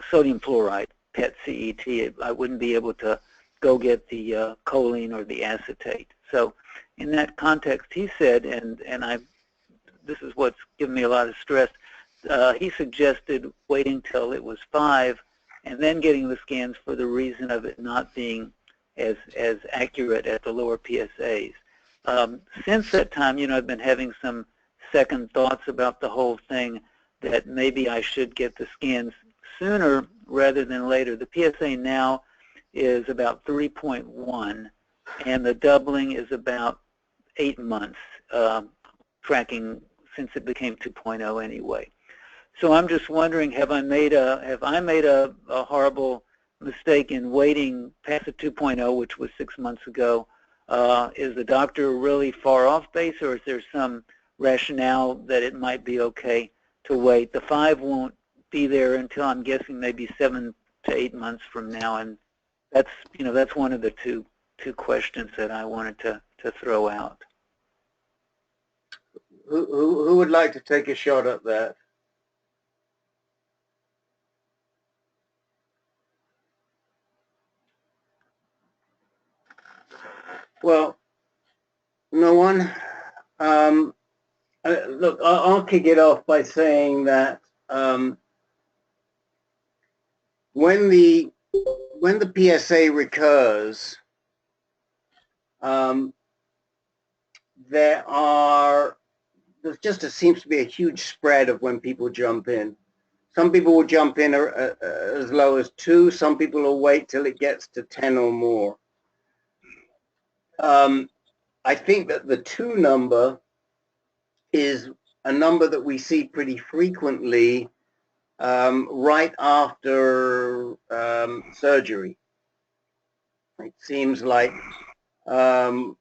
sodium fluoride, PET-CET. I wouldn't be able to go get the choline or the acetate. So in that context, he said, and this is what's given me a lot of stress, he suggested waiting till it was 5 and then getting the scans for the reason of it not being as accurate at the lower PSAs. Since that time, I've been having some second thoughts about the whole thing, that maybe I should get the scans sooner rather than later. The PSA now is about 3.1, and the doubling is about 8 months, tracking since it became 2.0 anyway. So I'm just wondering, have I made a horrible mistake in waiting past the 2.0, which was 6 months ago? Is the doctor really far off base, or is there some rationale that it might be okay to wait? The 5 won't be there until, I'm guessing, maybe 7 to 8 months from now, and that's one of the two questions that I wanted to throw out. Who would like to take a shot at that? Well, no one. Look, I'll kick it off by saying that when the PSA recurs, there seems to be a huge spread of when people jump in. Some people will jump in as low as 2. Some people will wait till it gets to 10 or more. I think that the 2 number is a number that we see pretty frequently right after surgery. It seems like some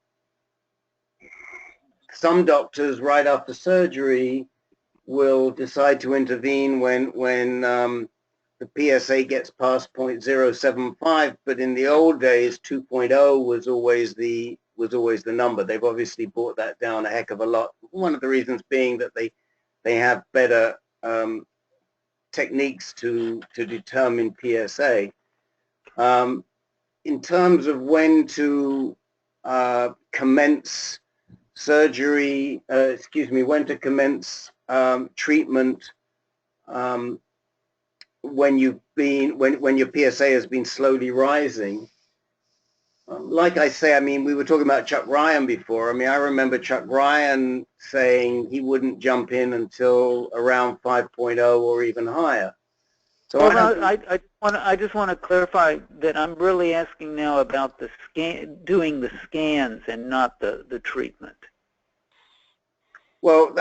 doctors right after surgery will decide to intervene when the PSA gets past 0.075, but in the old days 2.0 was always the number. They've obviously brought that down a heck of a lot. One of the reasons being that they have better techniques to determine PSA. In terms of when to commence surgery, when to commence treatment when your PSA has been slowly rising. Like I say, we were talking about Chuck Ryan before. I remember Chuck Ryan saying he wouldn't jump in until around 5.0 or even higher. So I just want to clarify that I'm really asking now about the doing the scans and not the treatment. Well,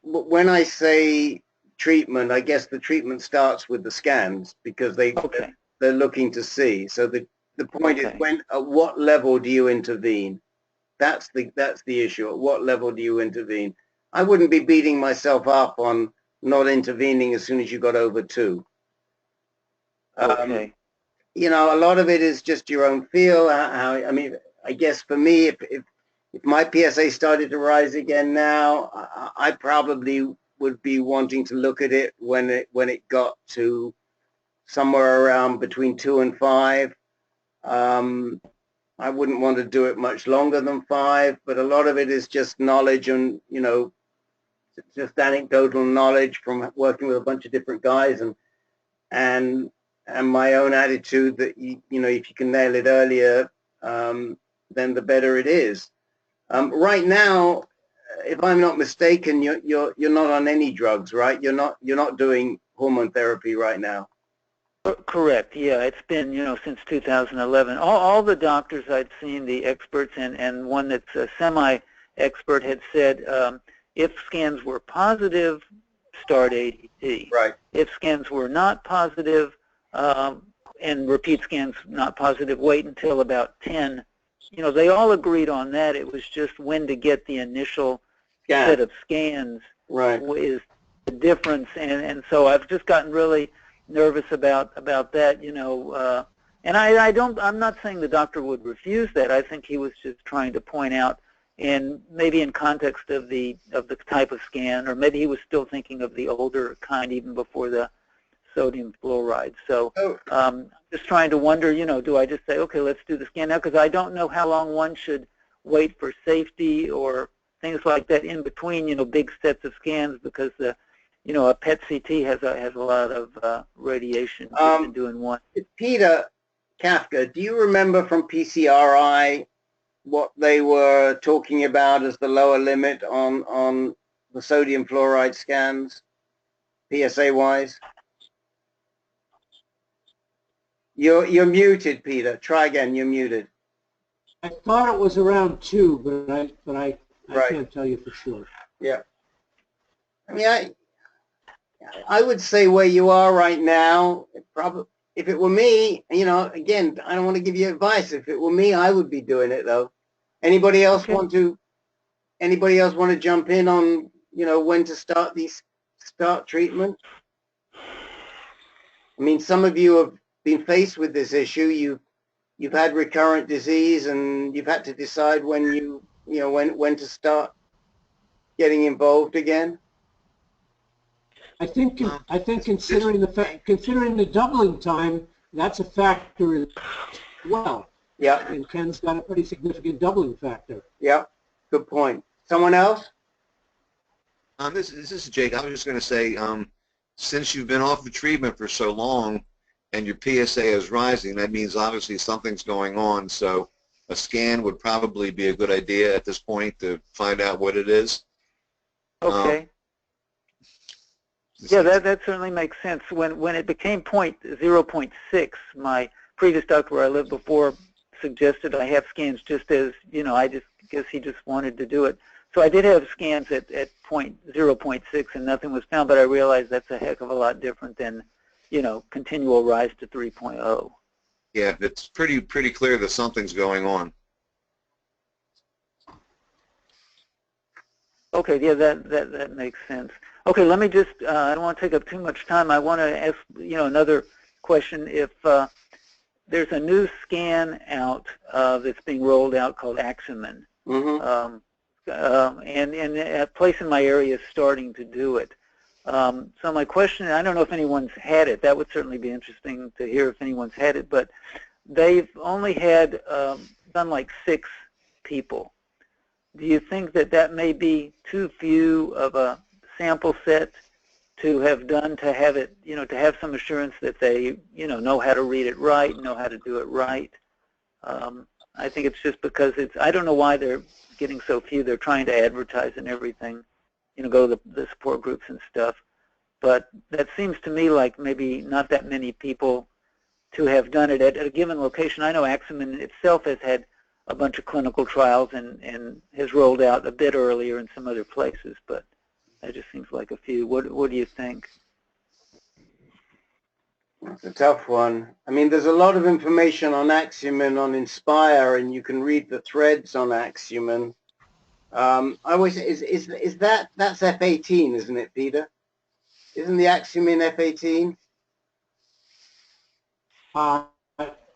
when I say treatment, I guess the treatment starts with the scans because they're looking to see. So the point is, at what level do you intervene? That's the issue. At what level do you intervene? I wouldn't be beating myself up on not intervening as soon as you got over 2. Okay. A lot of it is just your own feel. I guess for me, if my PSA started to rise again now, I probably would be wanting to look at it when it got to somewhere around between 2 and 5. I wouldn't want to do it much longer than 5, but a lot of it is just knowledge and, just anecdotal knowledge from working with a bunch of different guys and my own attitude that, if you can nail it earlier, then the better it is. Right now, if I'm not mistaken, you're not on any drugs, right? You're not doing hormone therapy right now. Correct. Yeah, it's been since 2011. All the doctors I'd seen, the experts, and one that's a semi-expert had said if scans were positive, start ADT. Right. If scans were not positive and repeat scans not positive, wait until about 10. They all agreed on that. It was just when to get the initial set of scans is the difference. And so I've just gotten really nervous about that, and I'm not saying the doctor would refuse that. I think he was just trying to point out, and maybe in context of the type of scan, or maybe he was still thinking of the older kind even before the sodium fluoride. So just trying to wonder, do I just say, okay, let's do the scan now? Because I don't know how long one should wait for safety or things like that in between, big sets of scans, because a PET CT has a lot of radiation just in doing one. Peter Kafka, do you remember from PCRI what they were talking about as the lower limit on the sodium fluoride scans, PSA-wise? You're muted, Peter. Try again. You're muted. I thought it was around 2, but I can't tell you for sure. Yeah. I mean, I would say where you are right now, probably, if it were me, again, I don't want to give you advice. If it were me, I would be doing it though. Anybody else want to jump in on, when to start treatment? I mean, some of you have been faced with this issue. You've had recurrent disease, and you've had to decide when when to start getting involved again. I think considering the doubling time, that's a factor as well. Yeah. And Ken's got a pretty significant doubling factor. Yeah. Good point. Someone else? This is Jake. I was just going to say, since you've been off the treatment for so long, and your PSA is rising, that means obviously something's going on. So a scan would probably be a good idea at this point to find out what it is. Okay. Yeah, that certainly makes sense. When it became 0.6, my previous doctor where I lived before suggested I have scans just as, I just guess he just wanted to do it. So I did have scans at 0.6 and nothing was found, but I realized that's a heck of a lot different than continual rise to 3.0. Yeah, it's pretty clear that something's going on. Okay, yeah, that makes sense. Okay, let me just, I don't want to take up too much time. I want to ask, another question. If there's a new scan out that's being rolled out called Axumin, and a place in my area is starting to do it. So my question, I don't know if anyone's had it. That would certainly be interesting to hear if anyone's had it, but they've only had done like 6 people. Do you think that may be too few of a sample set to have done to have it, to have some assurance that they, know how to read it right, know how to do it right? I think it's just because I don't know why they're getting so few. They're trying to advertise and everything, go to the support groups and stuff. But that seems to me like maybe not that many people to have done it at a given location. I know Axumin itself has had a bunch of clinical trials and has rolled out a bit earlier in some other places, but that just seems like a few. What do you think? It's a tough one. I mean, there's a lot of information on Axumin on Inspire, and you can read the threads on Axumin. I always is that's F18, isn't it, Peter? Isn't the Axumin F18?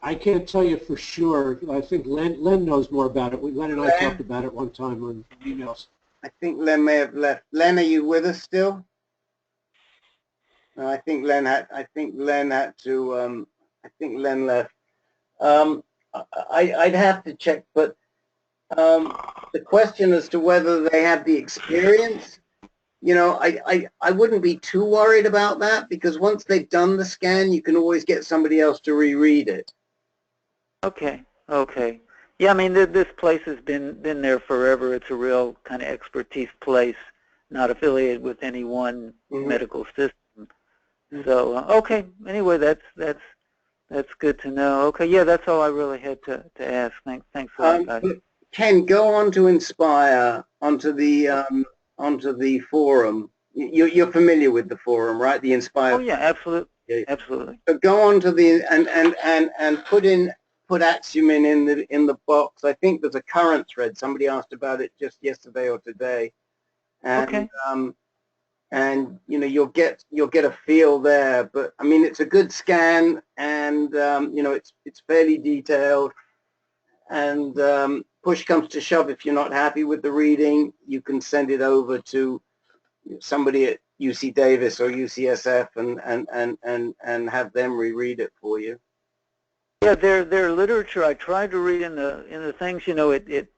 I can't tell you for sure. I think Len knows more about it. Len and I talked about it one time on emails. I think Len may have left. Len, are you with us still? No, I think Len had to. I think Len left. I'd have to check, but the question as to whether they have the experience, I wouldn't be too worried about that, because once they've done the scan, you can always get somebody else to reread it. Okay. Yeah, I mean, this place has been there forever. It's a real kind of expertise place, not affiliated with any one medical system. So, okay. Anyway, that's good to know. Okay, yeah, that's all I really had to ask. Thanks a lot, guys. Ken, go on to Inspire, onto the forum. You're familiar with the forum, right? The Inspire. Oh yeah, absolutely, absolutely. So go on to the and put Axumin in the box. I think there's a current thread. Somebody asked about it just yesterday or today, and okay. And you'll get a feel there. But I mean, it's a good scan, and it's fairly detailed, and push comes to shove, if you're not happy with the reading, you can send it over to somebody at UC Davis or UCSF and have them reread it for you. Yeah, their literature I tried to read in the things. You know, it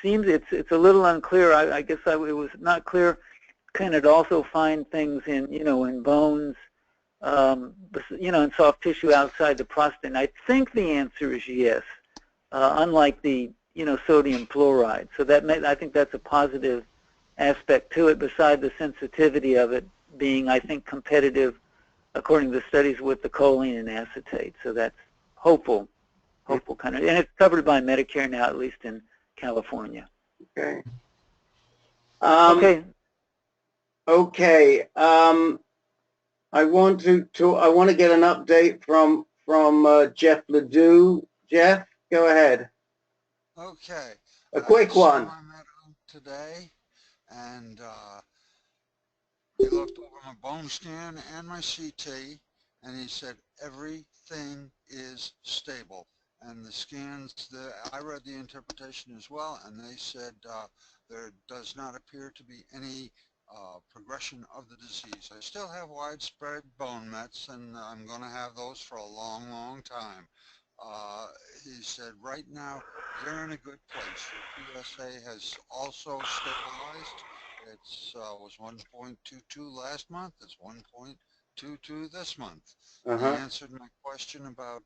seems it's a little unclear. I guess it was not clear. Can it also find things in in bones, in soft tissue outside the prostate? And I think the answer is yes. Unlike the sodium fluoride, so I think that's a positive aspect to it. Beside the sensitivity of it being, I think, competitive according to the studies with the choline and acetate. So that's hopeful kind of, and it's covered by Medicare now, at least in California. Okay. Okay. Okay. I want to get an update from Jeff Ledoux. Jeff, go ahead. Okay. A quick one. I met him today, and he looked over my bone scan and my CT, and he said everything is stable. And the scans, I read the interpretation as well, and they said there does not appear to be any progression of the disease. I still have widespread bone mets, and I'm going to have those for a long, long time. He said, right now, you're in a good place. Your PSA has also stabilized. It was 1.22 last month. It's 1.22 this month. He answered my question about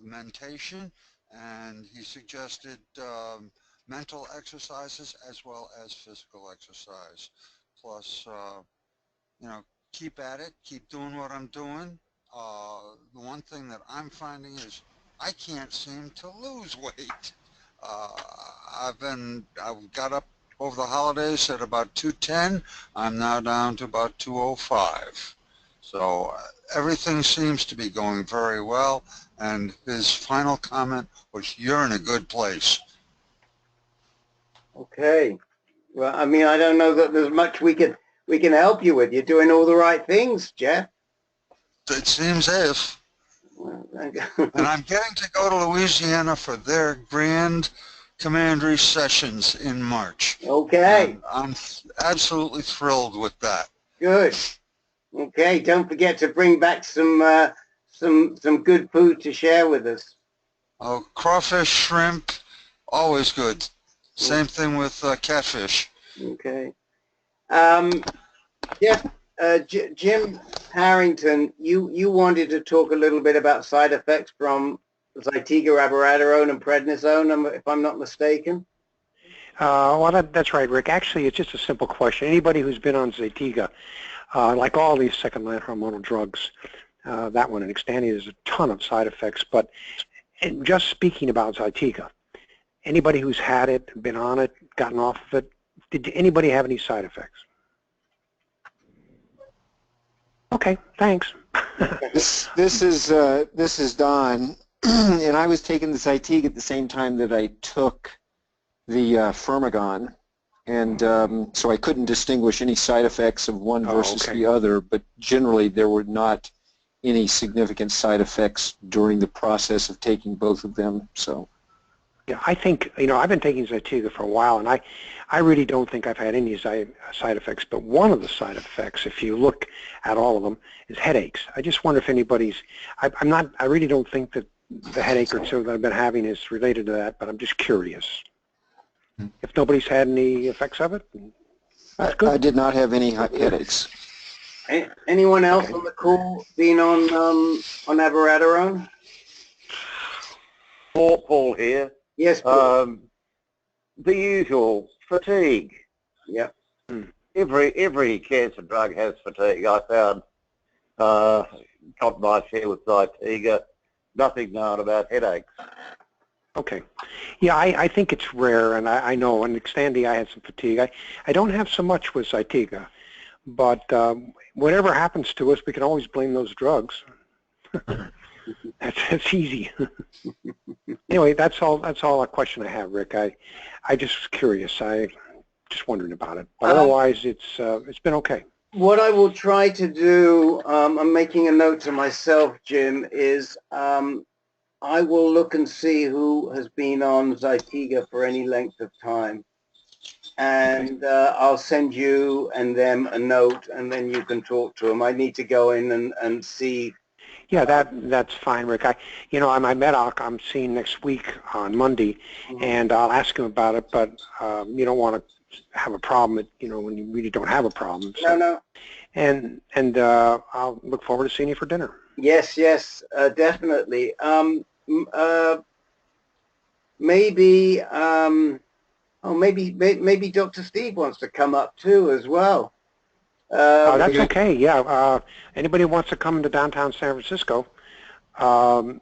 mentation, and he suggested mental exercises as well as physical exercise. Plus, keep at it, keep doing what I'm doing. The one thing that I'm finding is I can't seem to lose weight. I've got up over the holidays at about 210. I'm now down to about 205. So everything seems to be going very well. And his final comment was, "You're in a good place." Okay. Well, I mean, I don't know that there's much we can help you with. You're doing all the right things, Jeff. It seems if. And I'm getting to go to Louisiana for their grand commandery sessions in March. Okay. And I'm absolutely thrilled with that. Good. Okay. Don't forget to bring back some good food to share with us. Oh, crawfish, shrimp, always good. Same thing with catfish. Okay. Jeff, Jim Harrington, you wanted to talk a little bit about side effects from Zytiga, abiraterone, and prednisone, if I'm not mistaken. Well, that's right, Rick. Actually, it's just a simple question. Anybody who's been on Zytiga, like all these second-line hormonal drugs, that one in Xtandi, there's a ton of side effects. But just speaking about Zytiga, anybody who's had it, been on it, gotten off of it, did anybody have any side effects? Okay, thanks. This is Don, and I was taking the Zytiga at the same time that I took the Firmagon, and so I couldn't distinguish any side effects of one versus the other, but generally there were not any significant side effects during the process of taking both of them. So. Yeah, I think, I've been taking Zytiga for a while, and I really don't think I've had any side effects, but one of the side effects, if you look at all of them, is headaches. I just wonder if anybody's, I really don't think that the headache or two that I've been having is related to that, but I'm just curious. If nobody's had any effects of it, that's good. I did not have any headaches. Anyone else on the call been on abiraterone? Paul here. Yes, Paul. The usual fatigue. Yep. Every cancer drug has fatigue. I found got my share with Zytiga. Nothing known about headaches. Okay. Yeah, I think it's rare, and I know in Xtandi I had some fatigue. I don't have so much with Zytiga, but whatever happens to us, we can always blame those drugs. That's easy. Anyway, that's all a question I have, Rick. I just was curious. I just wondering about it. But otherwise, it's been okay. What I will try to do, I'm making a note to myself, Jim, is I will look and see who has been on Zytiga for any length of time. And I'll send you and them a note, and then you can talk to them. I need to go in and see. Yeah, that's fine, Rick. I'm my med-onc I'm seeing next week on Monday, and I'll ask him about it, but you don't want to have a problem, when you really don't have a problem. So. No. And I'll look forward to seeing you for dinner. Yes, definitely. Maybe, maybe Dr. Steve wants to come up too as well. That's okay. Yeah. Anybody who wants to come to downtown San Francisco, around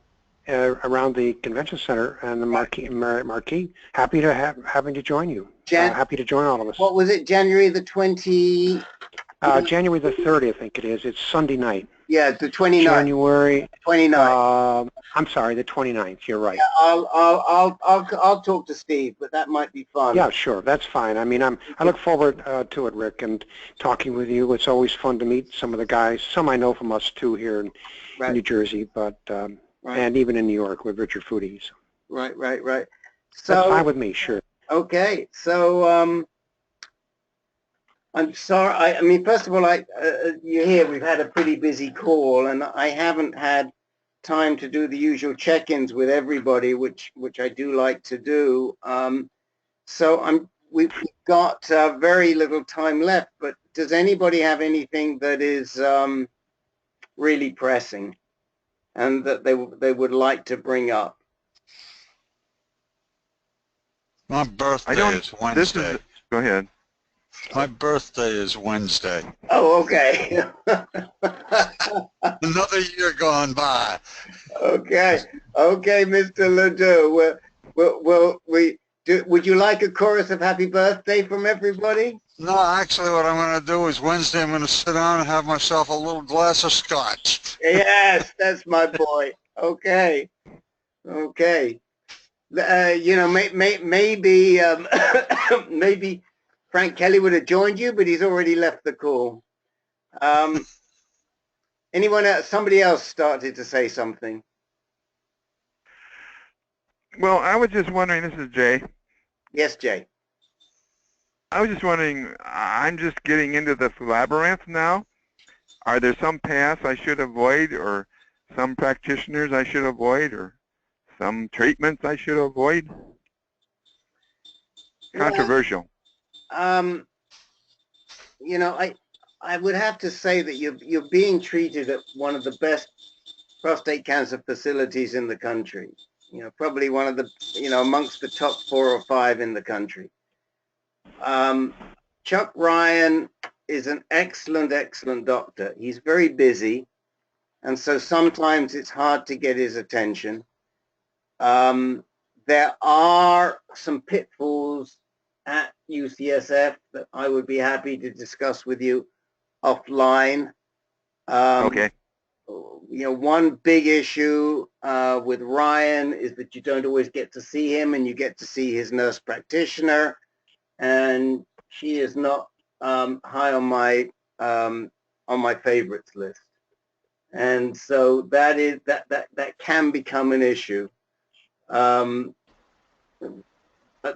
the convention center and the marquee, happy to having to join you. Happy to join all of us. What was it? January the 20? January the 30th, I think it is. It's Sunday night. Yeah, the 29th. January 29th. I'm sorry, the 29th. You're right. Yeah, I'll talk to Steve, but that might be fun. Yeah, sure. That's fine. I mean, I look forward to it, Rick, and talking with you. It's always fun to meet some of the guys. Some I know from us too here in New Jersey, but and even in New York with Richard Foodie. So. Right. So that's fine with me. Sure. Okay. So I'm sorry. I mean, first of all, you hear we've had a pretty busy call, and I haven't had time to do the usual check-ins with everybody, which I do like to do. So we've got very little time left. But does anybody have anything that is really pressing and that they would like to bring up? My birthday is Wednesday. Go ahead. My birthday is Wednesday. Oh, okay. Another year gone by. Okay, Mr. Ledoux. Would you like a chorus of happy birthday from everybody? No, actually what I'm going to do is Wednesday I'm going to sit down and have myself a little glass of scotch. Yes, that's my boy. Okay. Maybe maybe Frank Kelly would have joined you, but he's already left the call. Anyone else? Somebody else started to say something. Well, I was just wondering, this is Jay. Yes, Jay. I was just wondering, I'm just getting into this labyrinth now. Are there some paths I should avoid, or some practitioners I should avoid, or some treatments I should avoid? Controversial. I would have to say that you're being treated at one of the best prostate cancer facilities in the country. Probably one of the, amongst the top 4 or 5 in the country. Chuck Ryan is an excellent doctor. He's very busy, and so sometimes it's hard to get his attention. There are some pitfalls at UCSF that I would be happy to discuss with you offline. Okay. One big issue with Ryan is that you don't always get to see him, and you get to see his nurse practitioner, and she is not high on my favorites list, and so that can become an issue. At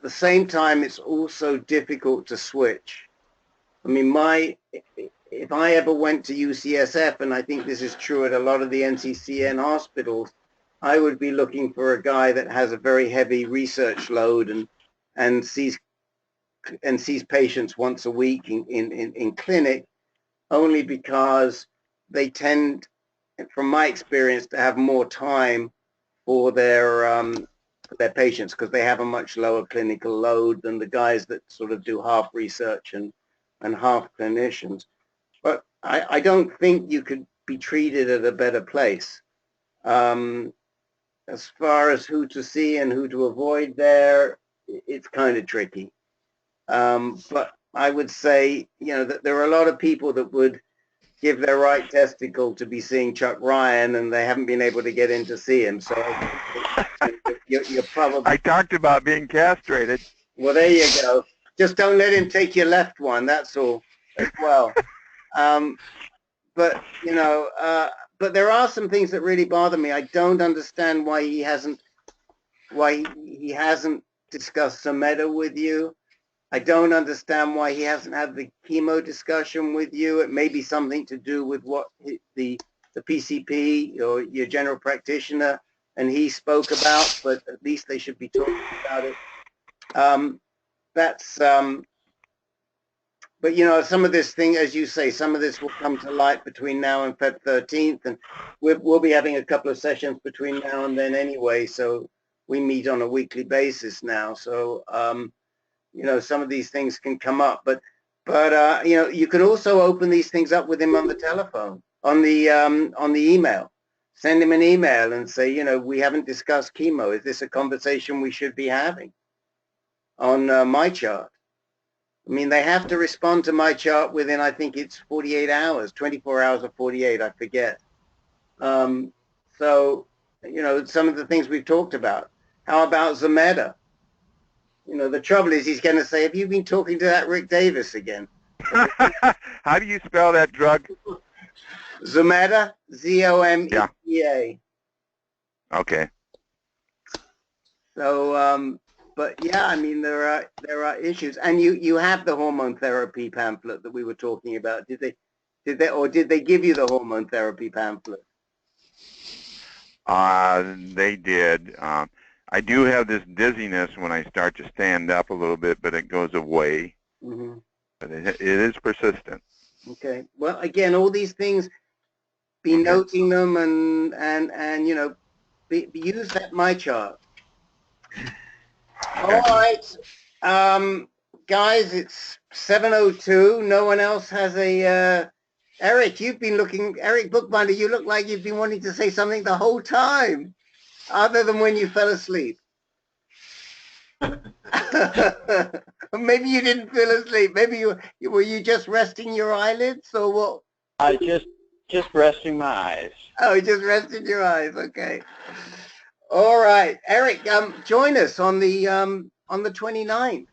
the same time, it's also difficult to switch. I mean, if I ever went to UCSF, and I think this is true at a lot of the NCCN hospitals, I would be looking for a guy that has a very heavy research load and sees patients once a week in clinic, only because they tend, from my experience, to have more time for their patients, because they have a much lower clinical load than the guys that sort of do half research and half clinicians. But I don't think you could be treated at a better place. As far as who to see and who to avoid there, it's kind of tricky. But I would say, that there are a lot of people that would give their right testicle to be seeing Chuck Ryan, and they haven't been able to get in to see him. So you're probably... I talked about being castrated. Well, there you go. Just don't let him take your left one, that's all, as well. But, but there are some things that really bother me. I don't understand why he hasn't discussed Zometa with you. I don't understand why he hasn't had the chemo discussion with you. It may be something to do with what the PCP or your general practitioner and he spoke about, but at least they should be talking about it. But you know, some of this thing, as you say, some of this will come to light between now and Feb 13th, and we'll be having a couple of sessions between now and then anyway, so we meet on a weekly basis now. So, you know, some of these things can come up, but you know, you can also open these things up with him on the telephone, on the email. Send him an email and say, you know, we haven't discussed chemo. Is this a conversation we should be having on my chart? I mean, they have to respond to my chart within, I think it's 48 hours, 24 hours or 48, I forget. So, you know, some of the things we've talked about. How about Zometa? You know, the trouble is he's going to say, have you been talking to that Rick Davis again? How do you spell that drug? Zometa, Zometa. Yeah. Okay. So, but yeah, I mean, there are issues, and you have the hormone therapy pamphlet that we were talking about. Did they give you the hormone therapy pamphlet? They did. I do have this dizziness when I start to stand up a little bit, but it goes away. Mm-hmm. But it is persistent. Okay. Well, again, all these things, be noting them and you know, use that my chart. All right, guys, it's 7:02. No one else has a. Eric, Eric Bookbinder, you look like you've been wanting to say something the whole time, other than when you fell asleep. Maybe you didn't fall asleep. Maybe were you just resting your eyelids or what? I just resting my eyes. Oh, just resting your eyes. Okay. All right, Eric, join us on the 29th.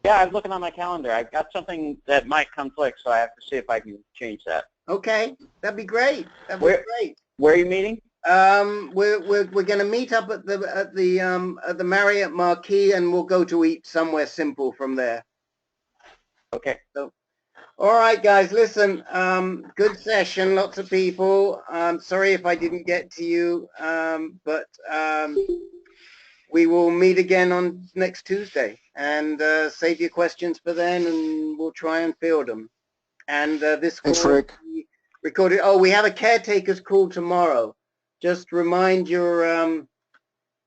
Yeah, I'm looking on my calendar. I've got something that might conflict, so I have to see if I can change that. Okay, that'd be great. That'd be great. Where are you meeting? We're going to meet up at the Marriott Marquis, and we'll go to eat somewhere simple from there. Okay. So, all right, guys, listen, good session, lots of people. Sorry if I didn't get to you, but we will meet again on next Tuesday, and save your questions for then, and we'll try and field them. And this call will be recorded. Oh, we have a caretaker's call tomorrow. Just remind your,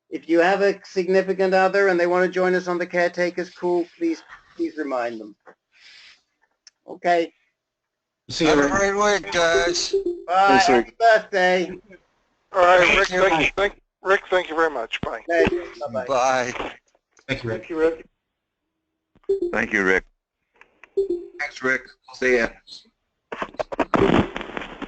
if you have a significant other and they want to join us on the caretaker's call, please remind them. Okay. See you. Have a great week, guys. Bye. Happy birthday. All right, Rick, thank you very much. Bye. Bye-bye. Bye. Thank you, Rick. Thank you, Rick. Thank you, Rick. Thanks, Rick. See ya.